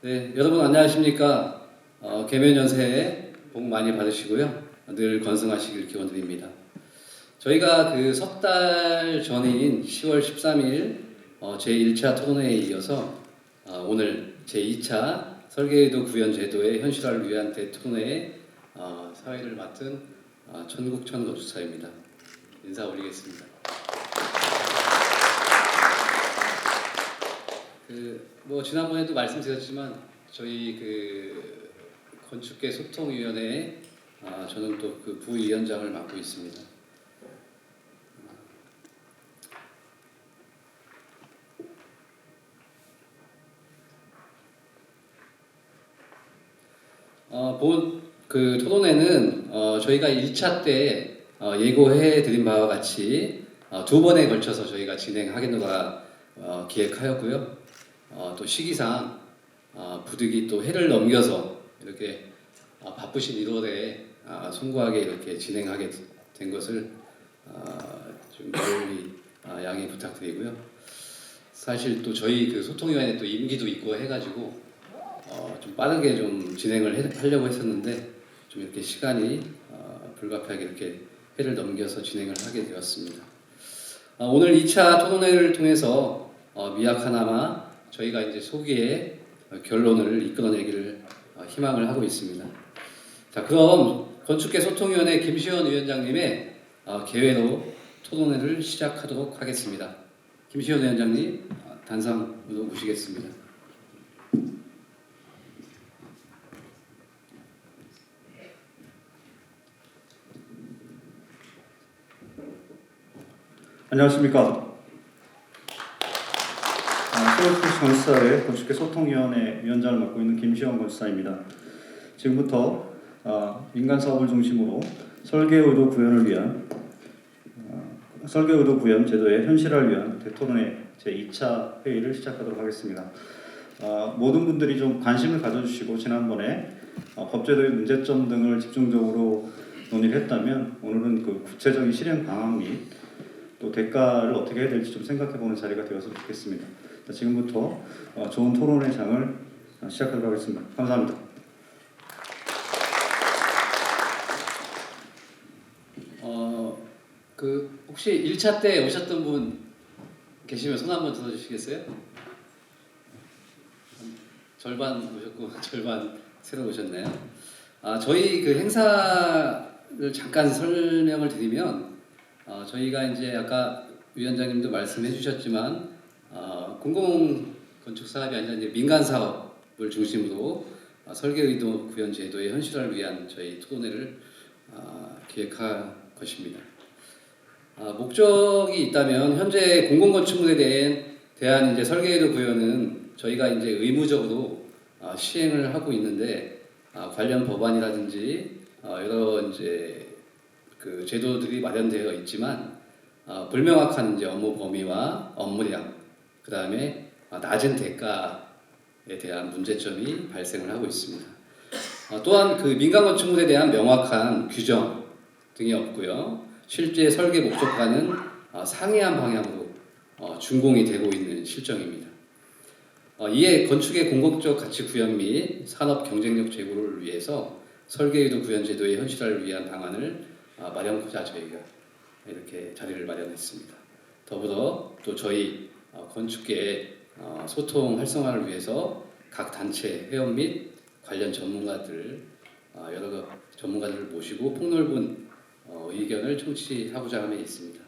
네, 여러분 안녕하십니까? 개면연세에 복 많이 받으시고요. 늘 건승하시길 기원드립니다. 저희가 그 석 달 전인 10월 13일 제1차 토론회에 이어서 오늘 제2차 설계의도 구현 제도의 현실화를 위한 대토론회의 사회를 맡은 천국천 건축사입니다. 인사 올리겠습니다. 지난번에도 말씀드렸지만 저희 그 건축계 소통위원회에 저는 또 그 부위원장을 맡고 있습니다. 본 그 토론회는 저희가 1차 때 예고해 드린 바와 같이 두 번에 걸쳐서 저희가 진행하겠노라 기획하였고요. 또 시기상 부득이 또 해를 넘겨서 이렇게 바쁘신 1월에 송구하게 이렇게 진행하게 된 것을 좀 널리 양해 부탁드리고요. 사실 또 저희 그 소통위원회 또 임기도 있고 해가지고 좀 빠르게 좀 진행을 하려고 했었는데 좀 이렇게 시간이 불가피하게 이렇게 해를 넘겨서 진행을 하게 되었습니다. 오늘 2차 토론회를 통해서 미약하나마 저희가 이제 소기의 결론을 이끌어내기를 희망을 하고 있습니다. 자, 그럼 건축계 소통위원회 김시현 위원장님의 개회로 토론회를 시작하도록 하겠습니다. 김시현 위원장님 단상으로 모시겠습니다. 안녕하십니까. 서울특별시 건축사회 건축계 소통위원회 위원장을 맡고 있는 김시영 건축사입니다. 지금부터 민간 사업을 중심으로 설계의도 구현을 위한 설계의도 구현 제도의 현실화를 위한 대토론회 제2차 회의를 시작하도록 하겠습니다. 모든 분들이 좀 관심을 가져주시고 지난번에 법제도의 문제점 등을 집중적으로 논의를 했다면 오늘은 그 구체적인 실행 방안 및 또 대가를 어떻게 해야 될지 좀 생각해보는 자리가 되었으면 좋겠습니다. 자, 지금부터 좋은 토론의 장을 시작하도록 하겠습니다. 감사합니다. 혹시 1차 때 오셨던 분 계시면 손 한번 들어주시겠어요? 절반 오셨고 절반 새로 오셨나요? 저희 그 행사를 잠깐 설명을 드리면 저희가 이제 아까 위원장님도 말씀해 주셨지만 공공 건축 사업이 아니라 이제 민간 사업을 중심으로 설계의도 구현 제도의 현실화를 위한 저희 토론회를 기획할 것입니다. 목적이 있다면 현재 공공 건축물에 대한 이제 설계의도 구현은 저희가 이제 의무적으로 시행을 하고 있는데 관련 법안이라든지 여러 이제 그 제도들이 마련되어 있지만 불명확한 이제 업무 범위와 업무량, 그 다음에 낮은 대가에 대한 문제점이 발생을 하고 있습니다. 또한 그 민간 건축물에 대한 명확한 규정 등이 없고요. 실제 설계 목적과는 상이한 방향으로 준공이 되고 있는 실정입니다. 이에 건축의 공공적 가치 구현 및 산업 경쟁력 제고를 위해서 설계의도 구현 제도의 현실화를 위한 방안을 마련하고자 저희가 이렇게 자리를 마련했습니다. 더불어 또 저희 건축계의 소통 활성화를 위해서 각 단체 회원 및 관련 전문가들 여러 전문가들을 모시고 폭넓은 의견을 청취하고자 함에 있습니다.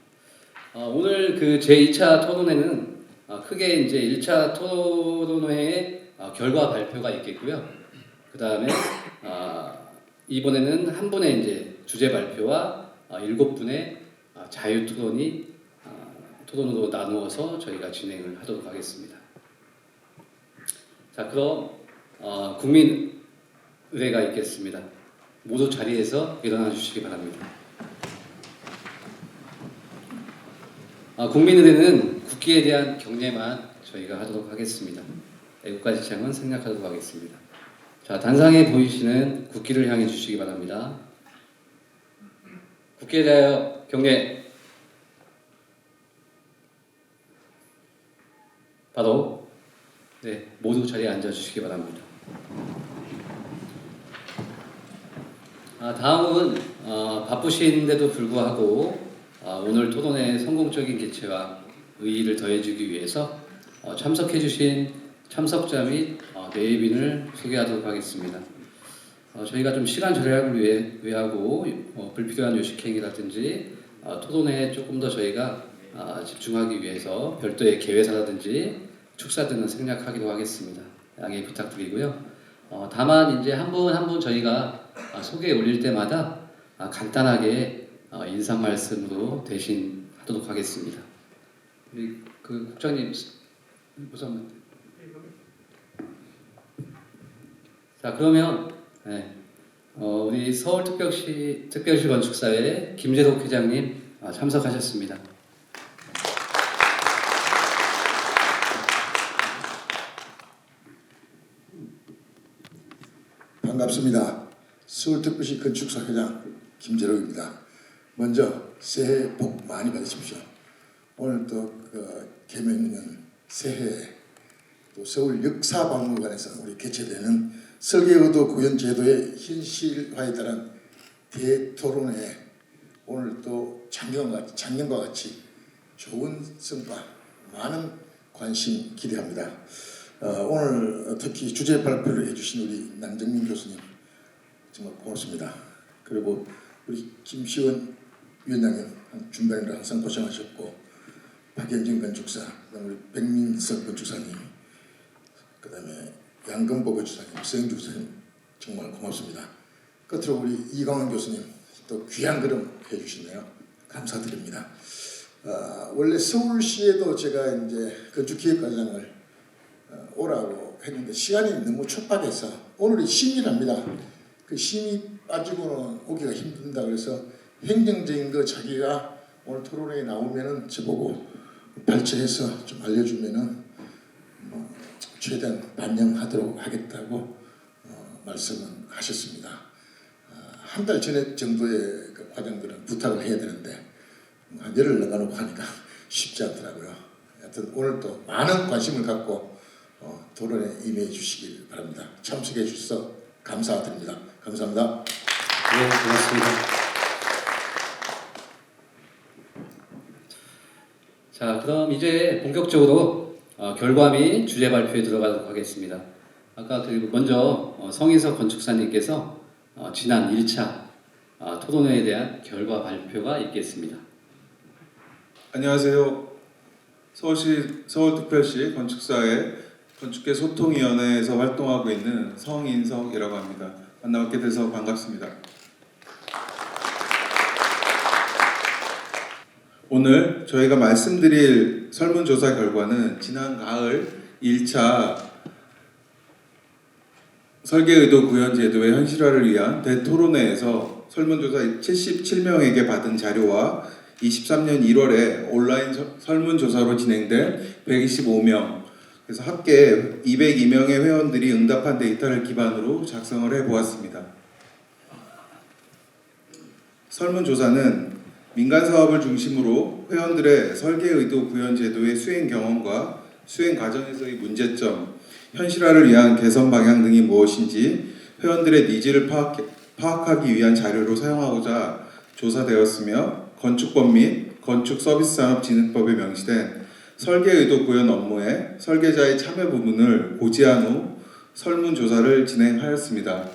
오늘 그 제2차 토론회는 크게 이제 1차 토론회의 결과 발표가 있겠고요. 그 다음에 이번에는 한 분의 이제 주제 발표와 7분의 자유 토론이 토론으로 나누어서 저희가 진행을 하도록 하겠습니다. 자, 그럼 국민 의례가 있겠습니다. 모두 자리에서 일어나 주시기 바랍니다. 국민 의례는 국기에 대한 경례만 저희가 하도록 하겠습니다. 애국가 지향은 생략하도록 하겠습니다. 자, 단상에 보이시는 국기를 향해 주시기 바랍니다. 국기에 대하여 경례. 바로 네, 모두 자리에 앉아주시기 바랍니다. 다음은 바쁘신데도 불구하고 오늘 토론의 성공적인 개최와 의의를 더해주기 위해서 참석해주신 참석자 및 내빈을 소개하도록 하겠습니다. 저희가 좀 시간 절약을 위하고 불필요한 요식행위라든지 토론에 조금 더 저희가 집중하기 위해서 별도의 개회사라든지 축사 등은 생략하기로 하겠습니다. 양해 부탁드리고요. 다만 이제 한 분 한 분 저희가 소개 올릴 때마다 간단하게 인사 말씀으로 대신하도록 하겠습니다. 우리 그 국장님 우선. 자 그러면 우리 서울특별시 건축사회 김재록 회장님 참석하셨습니다. 반갑습니다. 서울특별시 건축사 회장 김재록입니다. 먼저 새해 복 많이 받으십시오. 오늘 또 개묘년 새해 또 서울 역사박물관에서 우리 개최되는 설계의도 구현제도의 현실화에 따른 대토론회 오늘 또 작년과 같이 좋은 성과 많은 관심 기대합니다. 오늘 특히 주제 발표를 해주신 우리 남정민 교수님 정말 고맙습니다. 그리고 우리 김시원 위원장님 준비하느라 항상 고생하셨고 박현진 건축사, 그다음에 우리 백민석 건축사님, 그다음에 양금보 건축사님, 서영주 교수님 정말 고맙습니다. 끝으로 우리 이광원 교수님 또 귀한 걸음 해주시네요. 감사드립니다. 원래 서울시에도 제가 이제 건축기획과장을 오라고 했는데 시간이 너무 촉박해서 오늘이 심의랍니다. 그 심의 빠지고는 오기가 힘든다 그래서 행정적인 거 자기가 오늘 토론회에 나오면은 저보고 발췌해서 좀 알려주면은 최대한 반영하도록 하겠다고 말씀은 하셨습니다. 한 달 전에 정도의 그 과정들은 부탁을 해야 되는데 한 열흘 넘어가고 하니까 쉽지 않더라고요. 하여튼 오늘 또 많은 관심을 갖고 토론에 임해 주시길 바랍니다. 참석해 주셔서 감사드립니다. 감사합니다. 네, 고맙습니다. 자, 그럼 이제 본격적으로 결과 및 주제 발표에 들어가도록 하겠습니다. 아까 그리고 먼저 성인석 건축사님께서 지난 1차 토론회에 대한 결과 발표가 있겠습니다. 안녕하세요. 서울특별시 건축사회 건축계 소통위원회에서 활동하고 있는 성인석이라고 합니다. 만나뵙게 돼서 반갑습니다. 오늘 저희가 말씀드릴 설문조사 결과는 지난 가을 1차 설계의도 구현제도의 현실화를 위한 대토론회에서 설문조사 77명에게 받은 자료와 23년 1월에 온라인 설문조사로 진행된 125명, 그래서 합계 202명의 회원들이 응답한 데이터를 기반으로 작성을 해보았습니다. 설문조사는 민간 사업을 중심으로 회원들의 설계의도 구현제도의 수행 경험과 수행 과정에서의 문제점, 현실화를 위한 개선 방향 등이 무엇인지 회원들의 니즈를 파악하기 위한 자료로 사용하고자 조사되었으며 건축법 및 건축서비스산업진흥법에 명시된 설계의도 구현 업무에 설계자의 참여 부분을 고지한 후 설문조사를 진행하였습니다.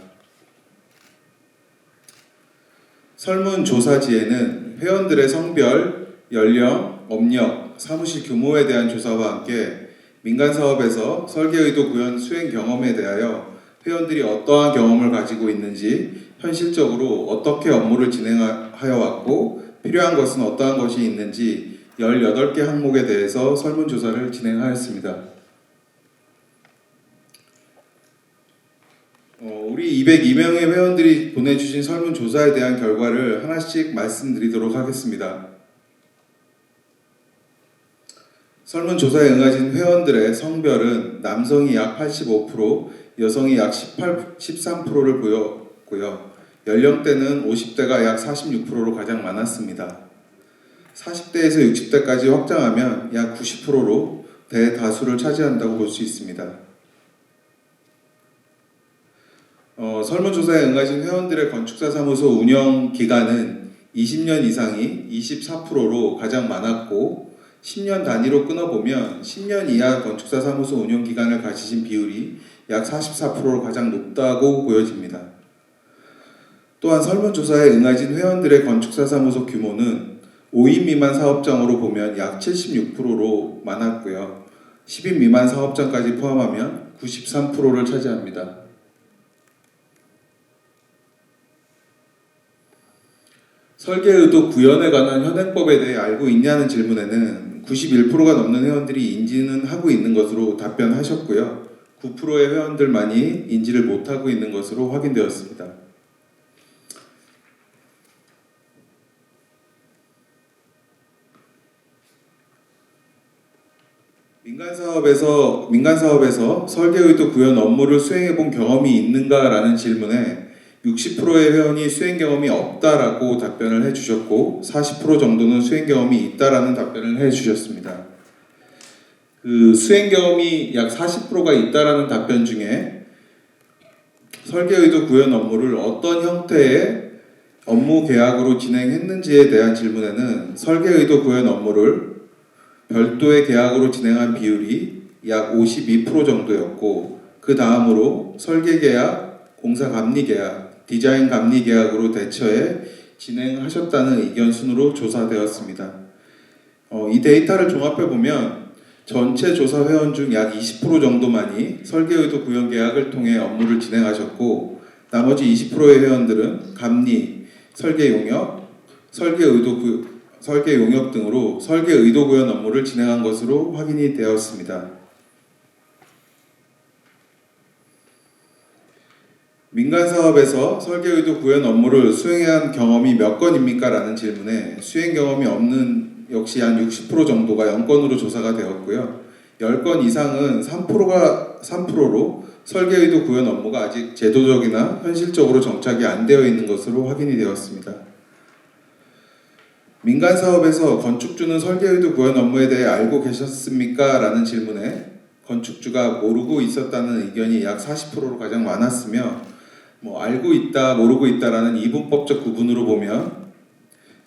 설문조사지에는 회원들의 성별, 연령, 업력, 사무실 규모에 대한 조사와 함께 민간사업에서 설계의도 구현 수행 경험에 대하여 회원들이 어떠한 경험을 가지고 있는지, 현실적으로 어떻게 업무를 진행하여 왔고 필요한 것은 어떠한 것이 있는지 18개 항목에 대해서 설문조사를 진행하였습니다. 우리 202명의 회원들이 보내주신 설문조사에 대한 결과를 하나씩 말씀드리도록 하겠습니다. 설문조사에 응하신 회원들의 성별은 남성이 약 85%, 여성이 약 13%를 보였고요. 연령대는 50대가 약 46%로 가장 많았습니다. 40대에서 60대까지 확장하면 약 90%로 대다수를 차지한다고 볼 수 있습니다. 설문조사에 응하신 회원들의 건축사 사무소 운영 기간은 20년 이상이 24%로 가장 많았고 10년 단위로 끊어보면 10년 이하 건축사 사무소 운영 기간을 가지신 비율이 약 44%로 가장 높다고 보여집니다. 또한 설문조사에 응하신 회원들의 건축사 사무소 규모는 5인 미만 사업장으로 보면 약 76%로 많았고요. 10인 미만 사업장까지 포함하면 93%를 차지합니다. 설계 의도 구현에 관한 현행법에 대해 알고 있냐는 질문에는 91%가 넘는 회원들이 인지는 하고 있는 것으로 답변하셨고요. 9%의 회원들만이 인지를 못하고 있는 것으로 확인되었습니다. 민간사업에서 설계 의도 구현 업무를 수행해 본 경험이 있는가라는 질문에 60%의 회원이 수행 경험이 없다라고 답변을 해주셨고 40% 정도는 수행 경험이 있다라는 답변을 해주셨습니다. 그 수행 경험이 약 40%가 있다라는 답변 중에 설계 의도 구현 업무를 어떤 형태의 업무 계약으로 진행했는지에 대한 질문에는 설계 의도 구현 업무를 별도의 계약으로 진행한 비율이 약 52% 정도였고 그 다음으로 설계 계약, 공사 감리 계약, 디자인 감리 계약으로 대처해 진행하셨다는 의견 순으로 조사되었습니다. 이 데이터를 종합해 보면 전체 조사 회원 중 약 20% 정도만이 설계 의도 구현 계약을 통해 업무를 진행하셨고 나머지 20%의 회원들은 감리, 설계 용역, 설계 용역 등으로 설계 의도 구현 업무를 진행한 것으로 확인이 되었습니다. 민간 사업에서 설계 의도 구현 업무를 수행한 경험이 몇 건입니까? 라는 질문에 수행 경험이 없는 역시 한 60% 정도가 0건으로 조사가 되었고요. 10건 이상은 3%로 설계 의도 구현 업무가 아직 제도적이나 현실적으로 정착이 안 되어 있는 것으로 확인이 되었습니다. 민간 사업에서 건축주는 설계 의도 구현 업무에 대해 알고 계셨습니까? 라는 질문에 건축주가 모르고 있었다는 의견이 약 40%로 가장 많았으며 알고 있다, 모르고 있다라는 이분법적 구분으로 보면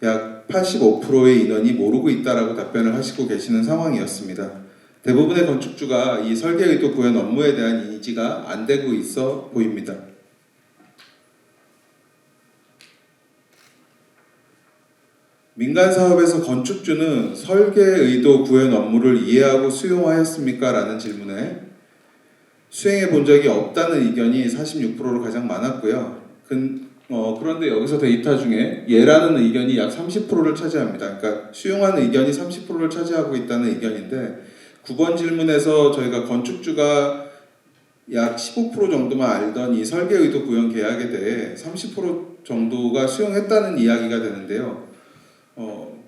약 85%의 인원이 모르고 있다라고 답변을 하시고 계시는 상황이었습니다. 대부분의 건축주가 이 설계 의도 구현 업무에 대한 인지가 안 되고 있어 보입니다. 민간 사업에서 건축주는 설계 의도 구현 업무를 이해하고 수용하였습니까? 라는 질문에 수행해 본 적이 없다는 의견이 46%로 가장 많았고요. 그런데 여기서 데이터 중에 예라는 의견이 약 30%를 차지합니다. 그러니까 수용한 의견이 30%를 차지하고 있다는 의견인데 9번 질문에서 저희가 건축주가 약 15% 정도만 알던 이 설계 의도 구현 계약에 대해 30% 정도가 수용했다는 이야기가 되는데요.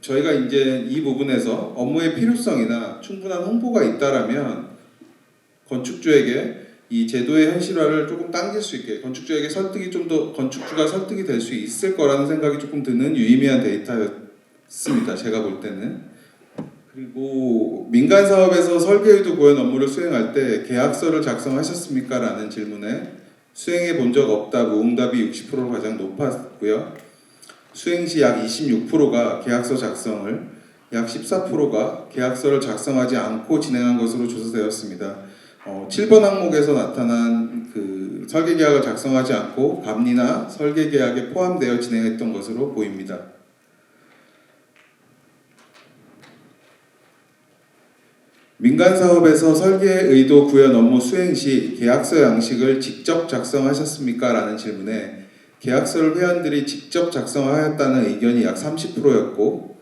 저희가 이제 이 부분에서 업무의 필요성이나 충분한 홍보가 있다라면 건축주에게 이 제도의 현실화를 조금 당길 수 있게 건축주에게 설득이 좀 더 건축주가 설득이 될 수 있을 거라는 생각이 조금 드는 유의미한 데이터였습니다. 제가 볼 때는. 그리고 민간 사업에서 설계 의도 구현 업무를 수행할 때 계약서를 작성하셨습니까? 라는 질문에 수행해 본 적 없다 무응답이 60%로 가장 높았고요. 수행 시 약 26%가 계약서 작성을, 약 14%가 계약서를 작성하지 않고 진행한 것으로 조사되었습니다. 7번 항목에서 나타난 그 설계 계약을 작성하지 않고 감리나 설계 계약에 포함되어 진행했던 것으로 보입니다. 민간 사업에서 설계 의도 구현 업무 수행 시 계약서 양식을 직접 작성하셨습니까? 라는 질문에 계약서를 회원들이 직접 작성하였다는 의견이 약 30%였고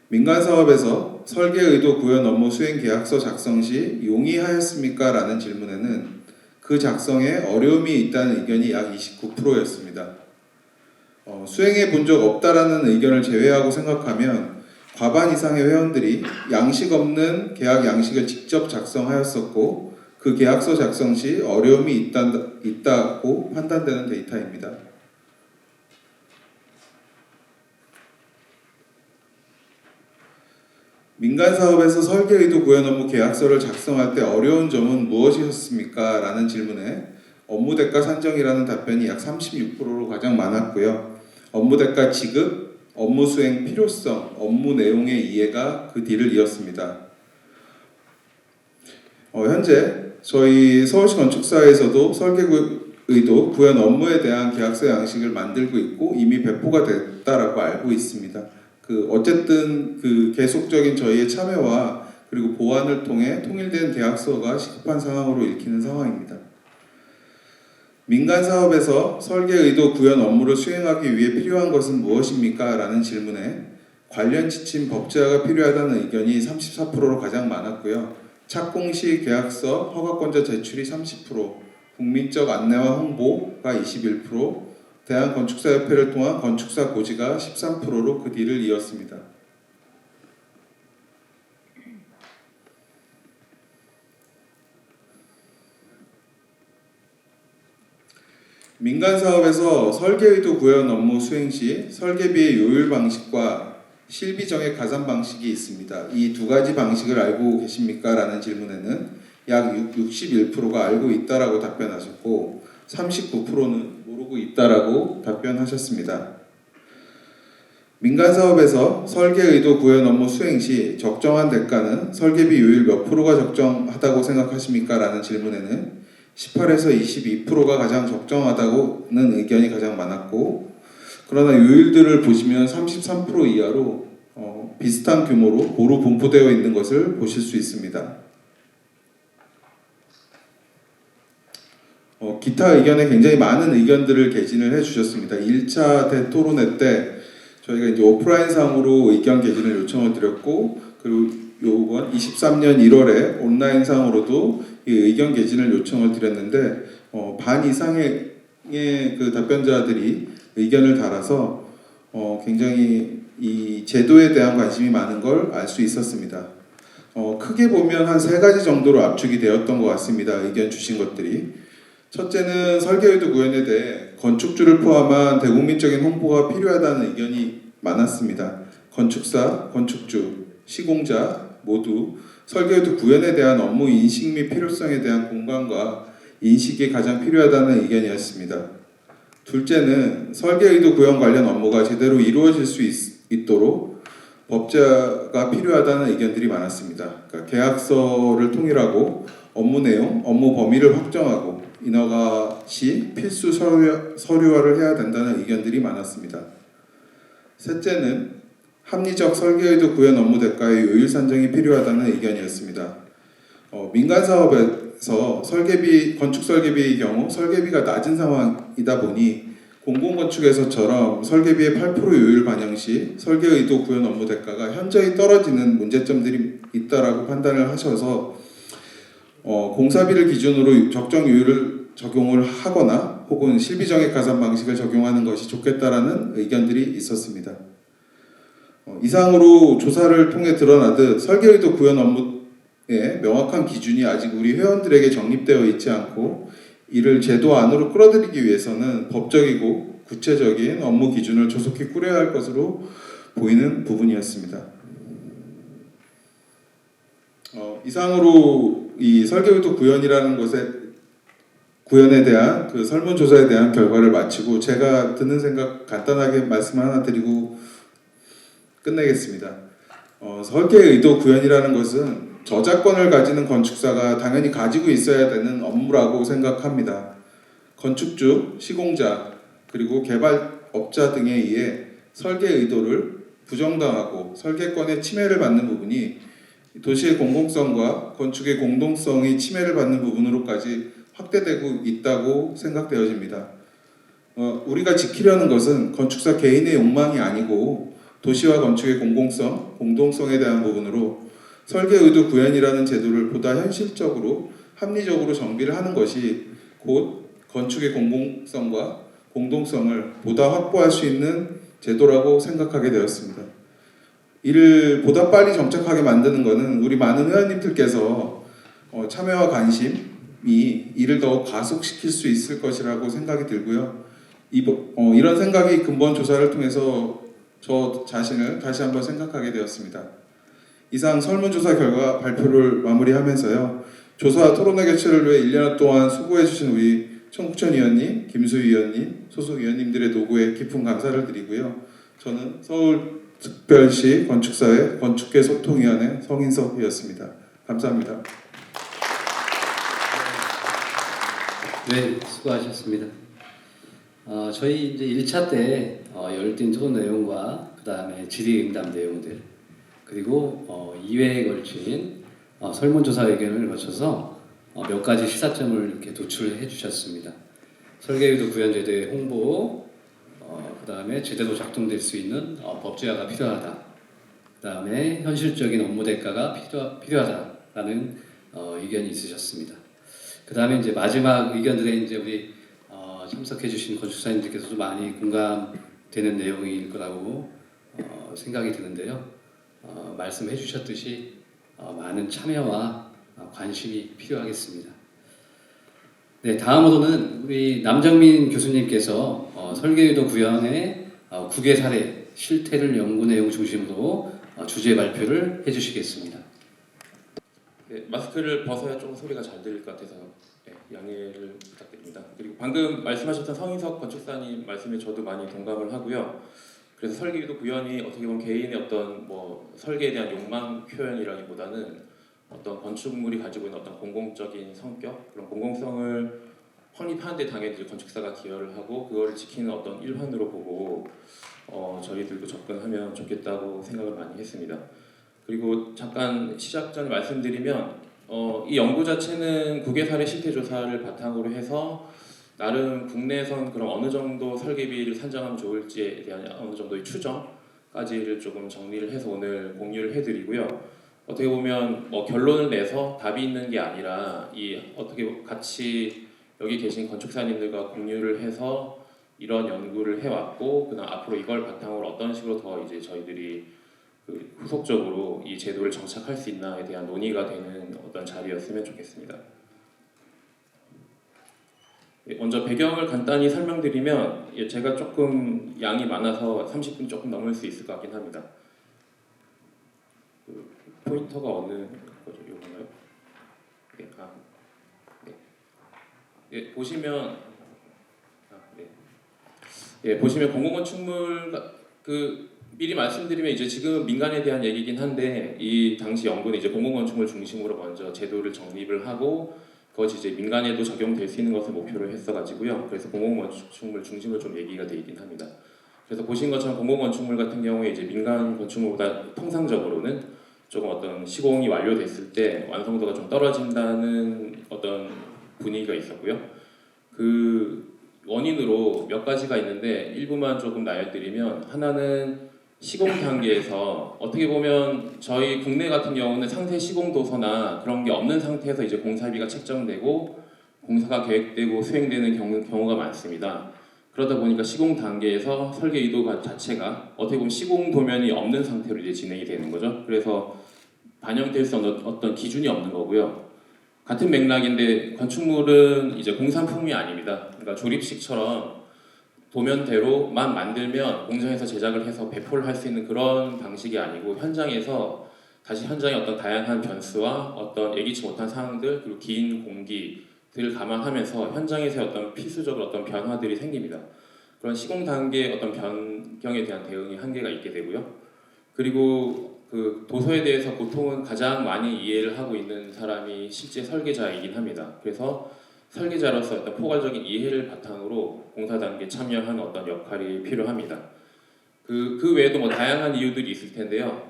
민간 사업에서 설계 의도 구현 업무 수행 계약서 작성 시 용이하였습니까? 라는 질문에는 그 작성에 어려움이 있다는 의견이 약 29%였습니다. 수행해 본 적 없다라는 의견을 제외하고 생각하면 과반 이상의 회원들이 양식 없는 계약 양식을 직접 작성하였었고 그 계약서 작성 시 어려움이 있다고 판단되는 데이터입니다. 민간 사업에서 설계 의도 구현 업무 계약서를 작성할 때 어려운 점은 무엇이었습니까? 라는 질문에 업무 대가 산정이라는 답변이 약 36%로 가장 많았고요. 업무 대가 지급, 업무 수행 필요성, 업무 내용의 이해가 그 뒤를 이었습니다. 현재 저희 서울시 건축사에서도 설계 의도 구현 업무에 대한 계약서 양식을 만들고 있고 이미 배포가 됐다라고 알고 있습니다. 어쨌든 계속적인 저희의 참여와 그리고 보완을 통해 통일된 계약서가 시급한 상황으로 읽히는 상황입니다. 민간 사업에서 설계 의도 구현 업무를 수행하기 위해 필요한 것은 무엇입니까? 라는 질문에 관련 지침 법제화가 필요하다는 의견이 34%로 가장 많았고요. 착공 시 계약서 허가권자 제출이 30%, 국민적 안내와 홍보가 21%, 대한건축사협회를 통한 건축사 고지가 13%로 그 뒤를 이었습니다. 민간 사업에서 설계 의도 구현 업무 수행 시 설계비의 요율 방식과 실비 정액 가산 방식이 있습니다. 이 두 가지 방식을 알고 계십니까? 라는 질문에는 약 61%가 알고 있다라고 답변하셨고 39%는 모르고 있다라고 답변하셨습니다. 민간 사업에서 설계 의도 구현 업무 수행 시 적정한 대가는 설계비 요율 몇 프로가 적정하다고 생각하십니까? 라는 질문에는 18에서 22%가 가장 적정하다고는 의견이 가장 많았고 그러나 요율들을 보시면 33% 이하로 비슷한 규모로 고루 분포되어 있는 것을 보실 수 있습니다. 기타 의견에 굉장히 많은 의견들을 개진을 해주셨습니다. 1차 대토론회 때 저희가 이제 오프라인상으로 의견 개진을 요청을 드렸고 그리고 요번 23년 1월에 온라인상으로도 이 의견 개진을 요청을 드렸는데 반 이상의 그 답변자들이 의견을 달아서 굉장히 이 제도에 대한 관심이 많은 걸 알 수 있었습니다. 크게 보면 한 3가지 정도로 압축이 되었던 것 같습니다. 의견 주신 것들이. 첫째는 설계 의도 구현에 대해 건축주를 포함한 대국민적인 홍보가 필요하다는 의견이 많았습니다. 건축사, 건축주, 시공자 모두 설계 의도 구현에 대한 업무 인식 및 필요성에 대한 공감과 인식이 가장 필요하다는 의견이었습니다. 둘째는 설계 의도 구현 관련 업무가 제대로 이루어질 수 있도록 법제화가 필요하다는 의견들이 많았습니다. 그러니까 계약서를 통일하고 업무 내용, 업무 범위를 확정하고 인허가 시 필수 서류화를 해야 된다는 의견들이 많았습니다. 셋째는 합리적 설계 의도 구현 업무 대가의 요율 산정이 필요하다는 의견이었습니다. 민간 사업에서 건축 설계비의 경우 설계비가 낮은 상황이다 보니 공공건축에서처럼 설계비의 8% 요율 반영 시 설계 의도 구현 업무 대가가 현저히 떨어지는 문제점들이 있다라고 판단을 하셔서 공사비를 기준으로 적정 요율을 적용을 하거나 혹은 실비정액 가산 방식을 적용하는 것이 좋겠다라는 의견들이 있었습니다. 이상으로 조사를 통해 드러나듯 설계 의도 구현 업무의 명확한 기준이 아직 우리 회원들에게 정립되어 있지 않고 이를 제도 안으로 끌어들이기 위해서는 법적이고 구체적인 업무 기준을 조속히 꾸려야 할 것으로 보이는 부분이었습니다. 이상으로 이 설계 의도 구현에 대한 그 설문조사에 대한 결과를 마치고 제가 드는 생각 간단하게 말씀 하나 드리고 끝내겠습니다. 설계 의도 구현이라는 것은 저작권을 가지는 건축사가 당연히 가지고 있어야 되는 업무라고 생각합니다. 건축주, 시공자, 그리고 개발업자 등에 의해 설계 의도를 부정당하고 설계권의 침해를 받는 부분이 도시의 공공성과 건축의 공동성이 침해를 받는 부분으로까지 확대되고 있다고 생각되어집니다. 우리가 지키려는 것은 건축사 개인의 욕망이 아니고 도시와 건축의 공공성, 공동성에 대한 부분으로 설계 의도 구현이라는 제도를 보다 현실적으로 합리적으로 정비를 하는 것이 곧 건축의 공공성과 공동성을 보다 확보할 수 있는 제도라고 생각하게 되었습니다. 이를 보다 빨리 정착하게 만드는 것은 우리 많은 회원님들께서 참여와 관심이 이를 더욱 가속시킬 수 있을 것이라고 생각이 들고요. 이런 생각이 근본 조사를 통해서 저 자신을 다시 한번 생각하게 되었습니다. 이상 설문조사 결과 발표를 마무리하면서요. 조사 토론회 개최를 위해 1년 동안 수고해주신 우리 청국천 위원님, 김수 위원님, 소속 위원님들의 노고에 깊은 감사를 드리고요. 저는 서울특별시 건축사회 건축계 소통위원회 성인석이었습니다. 감사합니다. 네, 수고하셨습니다. 저희 이제 1차 때 열띤 토론 내용과 그 다음에 질의응답 내용들 그리고 2회에 걸친 설문조사 의견을 거쳐서 몇 가지 시사점을 이렇게 도출해 주셨습니다. 설계유도 구현제도의 홍보, 그 다음에 제대로 작동될 수 있는 법제화가 필요하다. 그 다음에 현실적인 업무 대가가 필요하다라는 의견이 있으셨습니다. 그 다음에 이제 마지막 의견들에 이제 우리 참석해주신 건축사님들께서도 많이 공감되는 내용일 거라고 생각이 드는데요. 말씀해주셨듯이 많은 참여와 관심이 필요하겠습니다. 네, 다음으로는 우리 남정민 교수님께서 설계유도 구현의 국외 사례 실태를 연구 내용 중심으로 주제 발표를 해주시겠습니다. 네, 마스크를 벗어야 좀 소리가 잘 들릴 것 같아서 양해를 부탁드립니다. 그리고 방금 말씀하셨던 성인석 건축사님 말씀에 저도 많이 동감을 하고요. 그래서 설계유도 구현이 어떻게 보면 개인의 어떤 설계에 대한 욕망 표현이라기보다는 어떤 건축물이 가지고 있는 어떤 공공적인 성격, 그런 공공성을 확립하는 데 당연히 이제 건축사가 기여를 하고 그거를 지키는 어떤 일환으로 보고 저희들도 접근하면 좋겠다고 생각을 많이 했습니다. 그리고 잠깐 시작 전에 말씀드리면 이 연구 자체는 국외 사례 실태 조사를 바탕으로 해서 나름 국내에선 그럼 어느 정도 설계비를 산정하면 좋을지에 대한 어느 정도의 추정까지를 조금 정리를 해서 오늘 공유를 해드리고요. 어떻게 보면 결론을 내서 답이 있는 게 아니라 이 어떻게 같이 여기 계신 건축사님들과 공유를 해서 이런 연구를 해왔고 그다음 앞으로 이걸 바탕으로 어떤 식으로 더 이제 저희들이 후속적으로 이 제도를 정착할 수 있나에 대한 논의가 되는 어떤 자리였으면 좋겠습니다. 먼저 배경을 간단히 설명드리면 제가 조금 양이 많아서 30분 조금 넘을 수 있을 것 같긴 합니다. 포인터가 어느 거죠? 이건가요? 네, 네. 보시면 보시면 공공건축물 미리 말씀드리면 이제 지금 민간에 대한 얘기긴 한데 이 당시 연구는 이제 공공건축물 중심으로 먼저 제도를 정립을 하고 그것이 이제 민간에도 적용될 수 있는 것을 목표로 했어가지고요. 그래서 공공건축물 중심으로 좀 얘기가 되긴 합니다. 그래서 보신 것처럼 공공건축물 같은 경우에 이제 민간 건축물보다 통상적으로는 조금 어떤 시공이 완료됐을 때 완성도가 좀 떨어진다는 어떤 분위기가 있었고요. 그 원인으로 몇 가지가 있는데 일부만 조금 나열드리면 하나는 시공 단계에서 어떻게 보면 저희 국내 같은 경우는 상세 시공 도서나 그런 게 없는 상태에서 이제 공사비가 책정되고 공사가 계획되고 수행되는 경우가 많습니다. 그러다 보니까 시공 단계에서 설계 의도 자체가 어떻게 보면 시공 도면이 없는 상태로 이제 진행이 되는 거죠. 그래서 반영될 수 없는 어떤 기준이 없는 거고요. 같은 맥락인데 건축물은 이제 공산품이 아닙니다. 그러니까 조립식처럼 도면대로만 만들면 공장에서 제작을 해서 배포를 할 수 있는 그런 방식이 아니고 현장에서 다시 현장의 어떤 다양한 변수와 어떤 예기치 못한 상황들 그리고 긴 공기들을 감안하면서 현장에서의 어떤 필수적으로 어떤 변화들이 생깁니다. 그런 시공 단계의 어떤 변경에 대한 대응이 한계가 있게 되고요. 그리고 그 도서에 대해서 보통은 가장 많이 이해를 하고 있는 사람이 실제 설계자이긴 합니다. 그래서 설계자로서 어떤 포괄적인 이해를 바탕으로 공사 단계에 참여하는 어떤 역할이 필요합니다. 그 외에도 다양한 이유들이 있을 텐데요.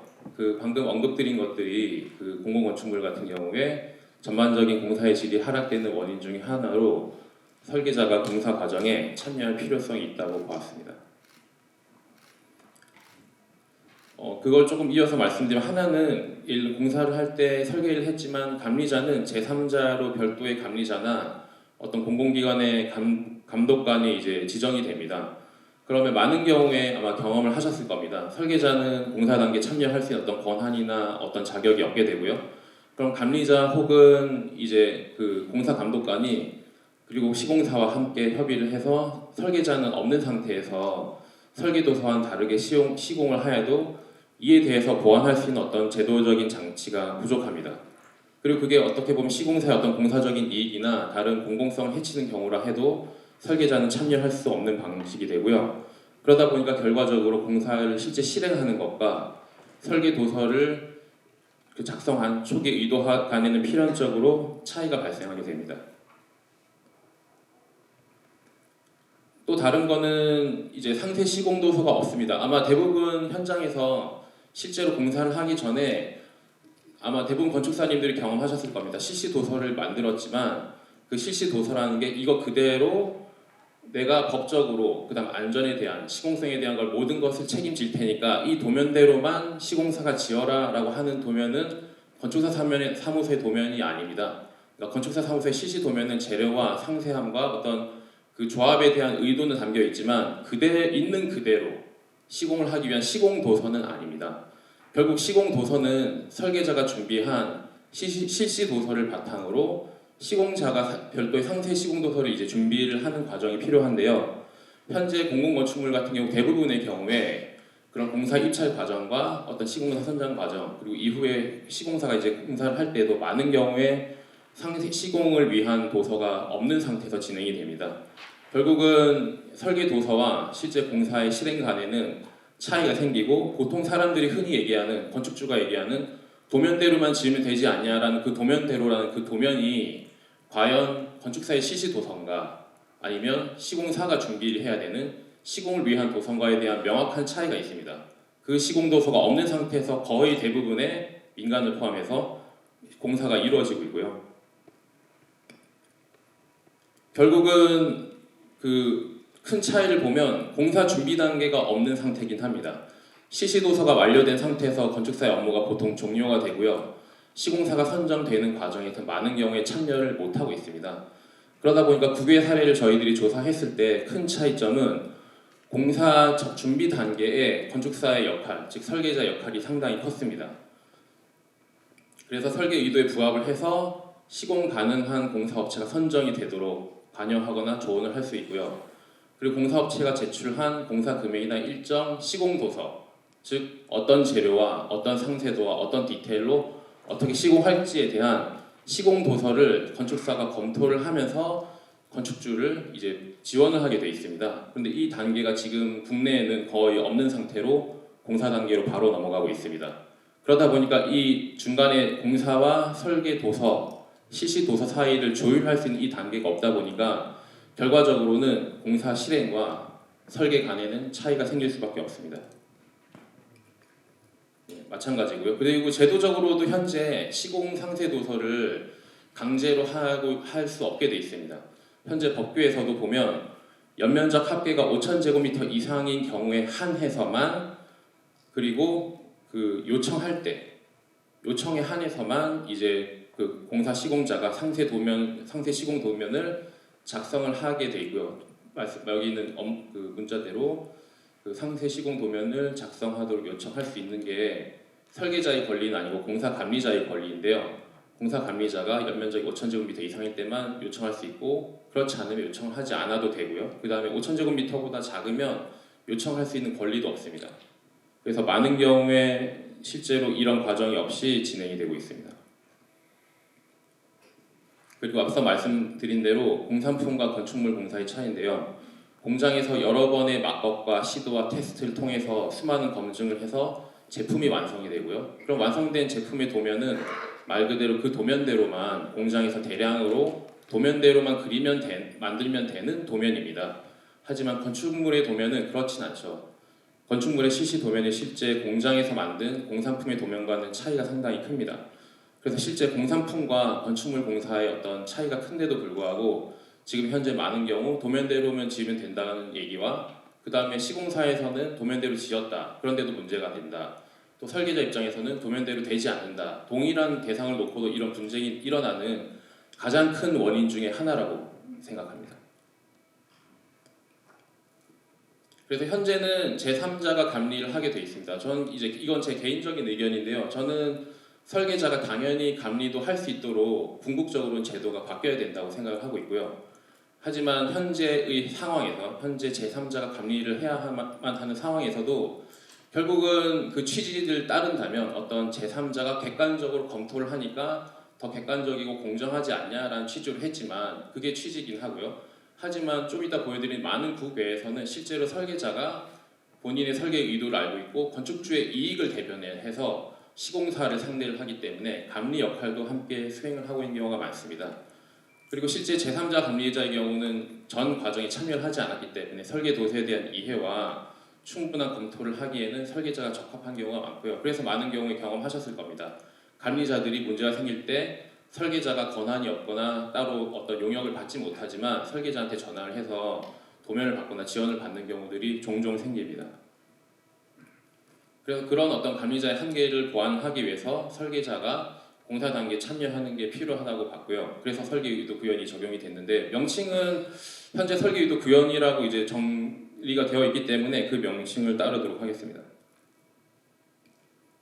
방금 언급드린 것들이 공공건축물 같은 경우에 전반적인 공사의 질이 하락되는 원인 중에 하나로 설계자가 공사 과정에 참여할 필요성이 있다고 보았습니다. 그걸 조금 이어서 말씀드리면 하나는 공사를 할 때 설계를 했지만 감리자는 제3자로 별도의 감리자나 어떤 공공기관의 감독관이 이제 지정이 됩니다. 그러면 많은 경우에 아마 경험을 하셨을 겁니다. 설계자는 공사 단계에 참여할 수 있는 어떤 권한이나 어떤 자격이 없게 되고요. 그럼 감리자 혹은 이제 공사 감독관이 그리고 시공사와 함께 협의를 해서 설계자는 없는 상태에서 설계도서와는 다르게 시공을 하여도 이에 대해서 보완할 수 있는 어떤 제도적인 장치가 부족합니다. 그리고 그게 어떻게 보면 시공사의 어떤 공사적인 이익이나 다른 공공성을 해치는 경우라 해도 설계자는 참여할 수 없는 방식이 되고요. 그러다 보니까 결과적으로 공사를 실제 실행하는 것과 설계 도서를 작성한 초기 의도 간에는 필연적으로 차이가 발생하게 됩니다. 또 다른 거는 이제 상세 시공 도서가 없습니다. 아마 대부분 현장에서 실제로 공사를 하기 전에 아마 대부분 건축사님들이 경험하셨을 겁니다. 실시 도서를 만들었지만 그 실시 도서라는 게 이거 그대로 내가 법적으로 그다음 안전에 대한 시공성에 대한 걸 모든 것을 책임질 테니까 이 도면대로만 시공사가 지어라라고 하는 도면은 건축사 사무소의 도면이 아닙니다. 그러니까 건축사 사무소의 실시 도면은 재료와 상세함과 어떤 그 조합에 대한 의도는 담겨 있지만 있는 그대로 시공을 하기 위한 시공 도서는 아닙니다. 결국 시공 도서는 설계자가 준비한 실시 도서를 바탕으로 시공자가 별도의 상세 시공 도서를 이제 준비를 하는 과정이 필요한데요. 현재 공공건축물 같은 경우 대부분의 경우에 그런 공사 입찰 과정과 어떤 시공사 선정 과정 그리고 이후에 시공사가 이제 공사를 할 때도 많은 경우에 상세 시공을 위한 도서가 없는 상태에서 진행이 됩니다. 결국은 설계 도서와 실제 공사의 실행 간에는 차이가 생기고 보통 사람들이 흔히 얘기하는 건축주가 얘기하는 도면대로만 지으면 되지 않냐라는 그 도면대로라는 그 도면이 과연 건축사의 실시 도서인가 아니면 시공사가 준비를 해야 되는 시공을 위한 도서인가에 대한 명확한 차이가 있습니다. 그 시공 도서가 없는 상태에서 거의 대부분의 민간을 포함해서 공사가 이루어지고 있고요. 결국은 그 큰 차이를 보면 공사 준비 단계가 없는 상태이긴 합니다. 실시 도서가 완료된 상태에서 건축사의 업무가 보통 종료가 되고요. 시공사가 선정되는 과정에서 많은 경우에 참여를 못하고 있습니다. 그러다 보니까 9개 사례를 저희들이 조사했을 때 큰 차이점은 공사 준비 단계에 건축사의 역할, 즉 설계자 역할이 상당히 컸습니다. 그래서 설계 의도에 부합을 해서 시공 가능한 공사업체가 선정이 되도록 관여하거나 조언을 할 수 있고요. 그리고 공사업체가 제출한 공사 금액이나 일정 시공 도서, 즉 어떤 재료와 어떤 상세도와 어떤 디테일로 어떻게 시공할지에 대한 시공 도서를 건축사가 검토를 하면서 건축주를 이제 지원을 하게 돼 있습니다. 그런데 이 단계가 지금 국내에는 거의 없는 상태로 공사 단계로 바로 넘어가고 있습니다. 그러다 보니까 이 중간에 공사와 설계 도서, 실시 도서 사이를 조율할 수 있는 이 단계가 없다 보니까 결과적으로는 공사 실행과 설계 간에는 차이가 생길 수밖에 없습니다. 마찬가지고요. 그리고 제도적으로도 현재 시공 상세 도서를 강제로 할 수 없게 돼 있습니다. 현재 법규에서도 보면 연면적 합계가 5,000제곱미터 이상인 경우에 한해서만 그리고 그 요청할 때 요청에 한해서만 이제 그 공사 시공자가 상세 시공 도면을 작성을 하게 돼 있고요. 여기는 그 문자대로 그 상세 시공 도면을 작성하도록 요청할 수 있는 게 설계자의 권리는 아니고 공사 감리자의 권리인데요. 공사 감리자가 연면적이 5,000제곱미터 이상일 때만 요청할 수 있고 그렇지 않으면 요청을 하지 않아도 되고요. 그 다음에 5,000제곱미터보다 작으면 요청할 수 있는 권리도 없습니다. 그래서 많은 경우에 실제로 이런 과정이 없이 진행이 되고 있습니다. 그리고 앞서 말씀드린 대로 공산품과 건축물 공사의 차이인데요. 공장에서 여러 번의 막업과 시도와 테스트를 통해서 수많은 검증을 해서 제품이 완성이 되고요. 그럼 완성된 제품의 도면은 말 그대로 그 도면대로만 공장에서 대량으로 도면대로만 만들면 되는 도면입니다. 하지만 건축물의 도면은 그렇진 않죠. 건축물의 실시 도면이 실제 공장에서 만든 공산품의 도면과는 차이가 상당히 큽니다. 그래서 실제 공산품과 건축물 공사의 어떤 차이가 큰데도 불구하고 지금 현재 많은 경우 도면대로면 지으면 된다는 얘기와 그 다음에 시공사에서는 도면대로 지었다. 그런데도 문제가 된다. 또 설계자 입장에서는 도면대로 되지 않는다. 동일한 대상을 놓고도 이런 분쟁이 일어나는 가장 큰 원인 중에 하나라고 생각합니다. 그래서 현재는 제3자가 감리를 하게 돼 있습니다. 저는 이건 제 개인적인 의견인데요. 저는 설계자가 당연히 감리도 할 수 있도록 궁극적으로는 제도가 바뀌어야 된다고 생각을 하고 있고요. 하지만 현재의 상황에서 현재 제3자가 감리를 해야만 하는 상황에서도 결국은 그 취지를 따른다면 어떤 제3자가 객관적으로 검토를 하니까 더 객관적이고 공정하지 않냐라는 취지로 했지만 그게 취지이긴 하고요. 하지만 좀 이따 보여드린 많은 국외에서는 실제로 설계자가 본인의 설계 의도를 알고 있고 건축주의 이익을 대변해서 시공사를 상대를 하기 때문에 감리 역할도 함께 수행을 하고 있는 경우가 많습니다. 그리고 실제 제3자 감리자의 경우는 전 과정에 참여를 하지 않았기 때문에 설계 도서에 대한 이해와 충분한 검토를 하기에는 설계자가 적합한 경우가 많고요. 그래서 많은 경우에 경험하셨을 겁니다. 감리자들이 문제가 생길 때 설계자가 권한이 없거나 따로 어떤 용역을 받지 못하지만 설계자한테 전화를 해서 도면을 받거나 지원을 받는 경우들이 종종 생깁니다. 그래서 그런 어떤 감리자의 한계를 보완하기 위해서 설계자가 공사 단계에 참여하는 게 필요하다고 봤고요. 그래서 설계의도 구현이 적용이 됐는데 명칭은 현재 설계의도 구현이라고 이제 정리가 되어 있기 때문에 그 명칭을 따르도록 하겠습니다.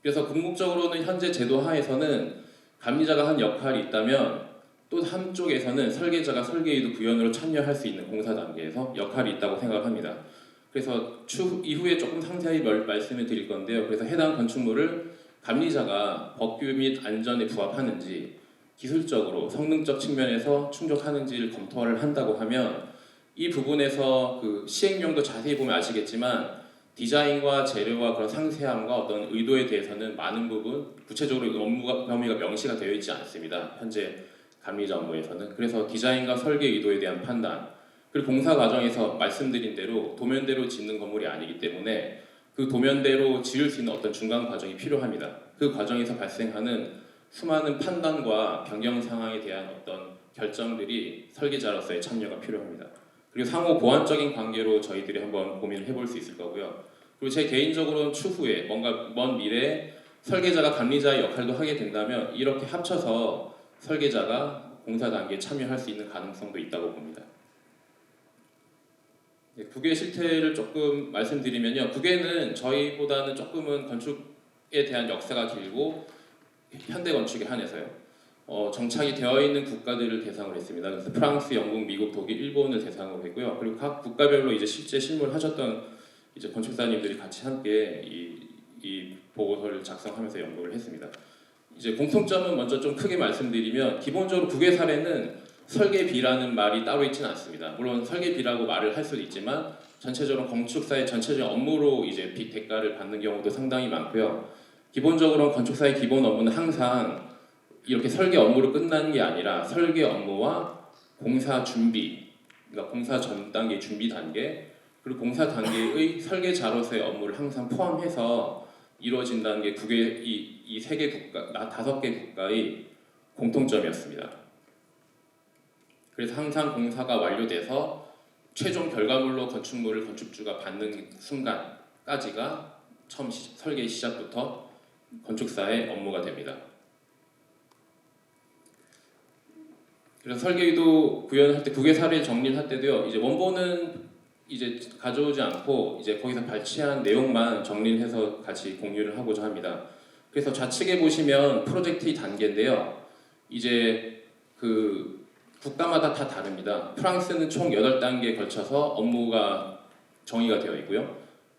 그래서 궁극적으로는 현재 제도 하에서는 감리자가 한 역할이 있다면 또 한쪽에서는 설계자가 설계의도 구현으로 참여할 수 있는 공사 단계에서 역할이 있다고 생각을 합니다. 그래서 이후에 조금 상세히 말씀을 드릴 건데요. 그래서 해당 건축물을 감리자가 법규 및 안전에 부합하는지 기술적으로 성능적 측면에서 충족하는지를 검토를 한다고 하면 이 부분에서 그 시행령도 자세히 보면 아시겠지만 디자인과 재료와 그런 상세함과 어떤 의도에 대해서는 많은 부분 구체적으로 업무 범위가 명시가 되어 있지 않습니다. 현재 감리자 업무에서는. 그래서 디자인과 설계 의도에 대한 판단 그리고 공사 과정에서 말씀드린 대로 도면대로 짓는 건물이 아니기 때문에 그 도면대로 지을 수 있는 어떤 중간 과정이 필요합니다. 그 과정에서 발생하는 수많은 판단과 변경 상황에 대한 어떤 결정들이 설계자로서의 참여가 필요합니다. 그리고 상호 보완적인 관계로 저희들이 한번 고민을 해볼 수 있을 거고요. 그리고 제 개인적으로는 추후에 뭔가 먼 미래에 설계자가 감리자의 역할도 하게 된다면 이렇게 합쳐서 설계자가 공사 단계에 참여할 수 있는 가능성도 있다고 봅니다. 국외 실태를 조금 말씀드리면요. 국외는 저희보다는 조금은 건축에 대한 역사가 길고 현대 건축에 한해서요. 정착이 되어 있는 국가들을 대상으로 했습니다. 그래서 프랑스, 영국, 미국, 독일, 일본을 대상으로 했고요. 그리고 각 국가별로 이제 실제 실무를 하셨던 이제 건축사님들이 같이 함께 이 보고서를 작성하면서 연구를 했습니다. 이제 공통점은 먼저 좀 크게 말씀드리면 기본적으로 국외 사례는 설계비라는 말이 따로 있지는 않습니다. 물론 설계비라고 말을 할 수도 있지만 전체적으로 건축사의 전체적인 업무로 이제 대가를 받는 경우도 상당히 많고요. 기본적으로 건축사의 기본 업무는 항상 이렇게 설계 업무로 끝나는 게 아니라 설계 업무와 공사 준비, 그러니까 공사 전 단계 준비 단계 그리고 공사 단계의 설계자로서의 업무를 항상 포함해서 이루어진다는 게 국외 이 세 개 국가, 5개 국가의 공통점이었습니다. 그래서 항상 공사가 완료돼서 최종 결과물로 건축물을 건축주가 받는 순간까지가 처음 설계 시작부터 건축사의 업무가 됩니다. 그래서 설계의도 구현할 때 국외 사례 정리를 할 때도요. 이제 원본은 이제 가져오지 않고 이제 거기서 발췌한 내용만 정리를 해서 같이 공유를 하고자 합니다. 그래서 좌측에 보시면 프로젝트 단계인데요. 이제 그 국가마다 다 다릅니다. 프랑스는 총 8단계에 걸쳐서 업무가 정의가 되어 있고요.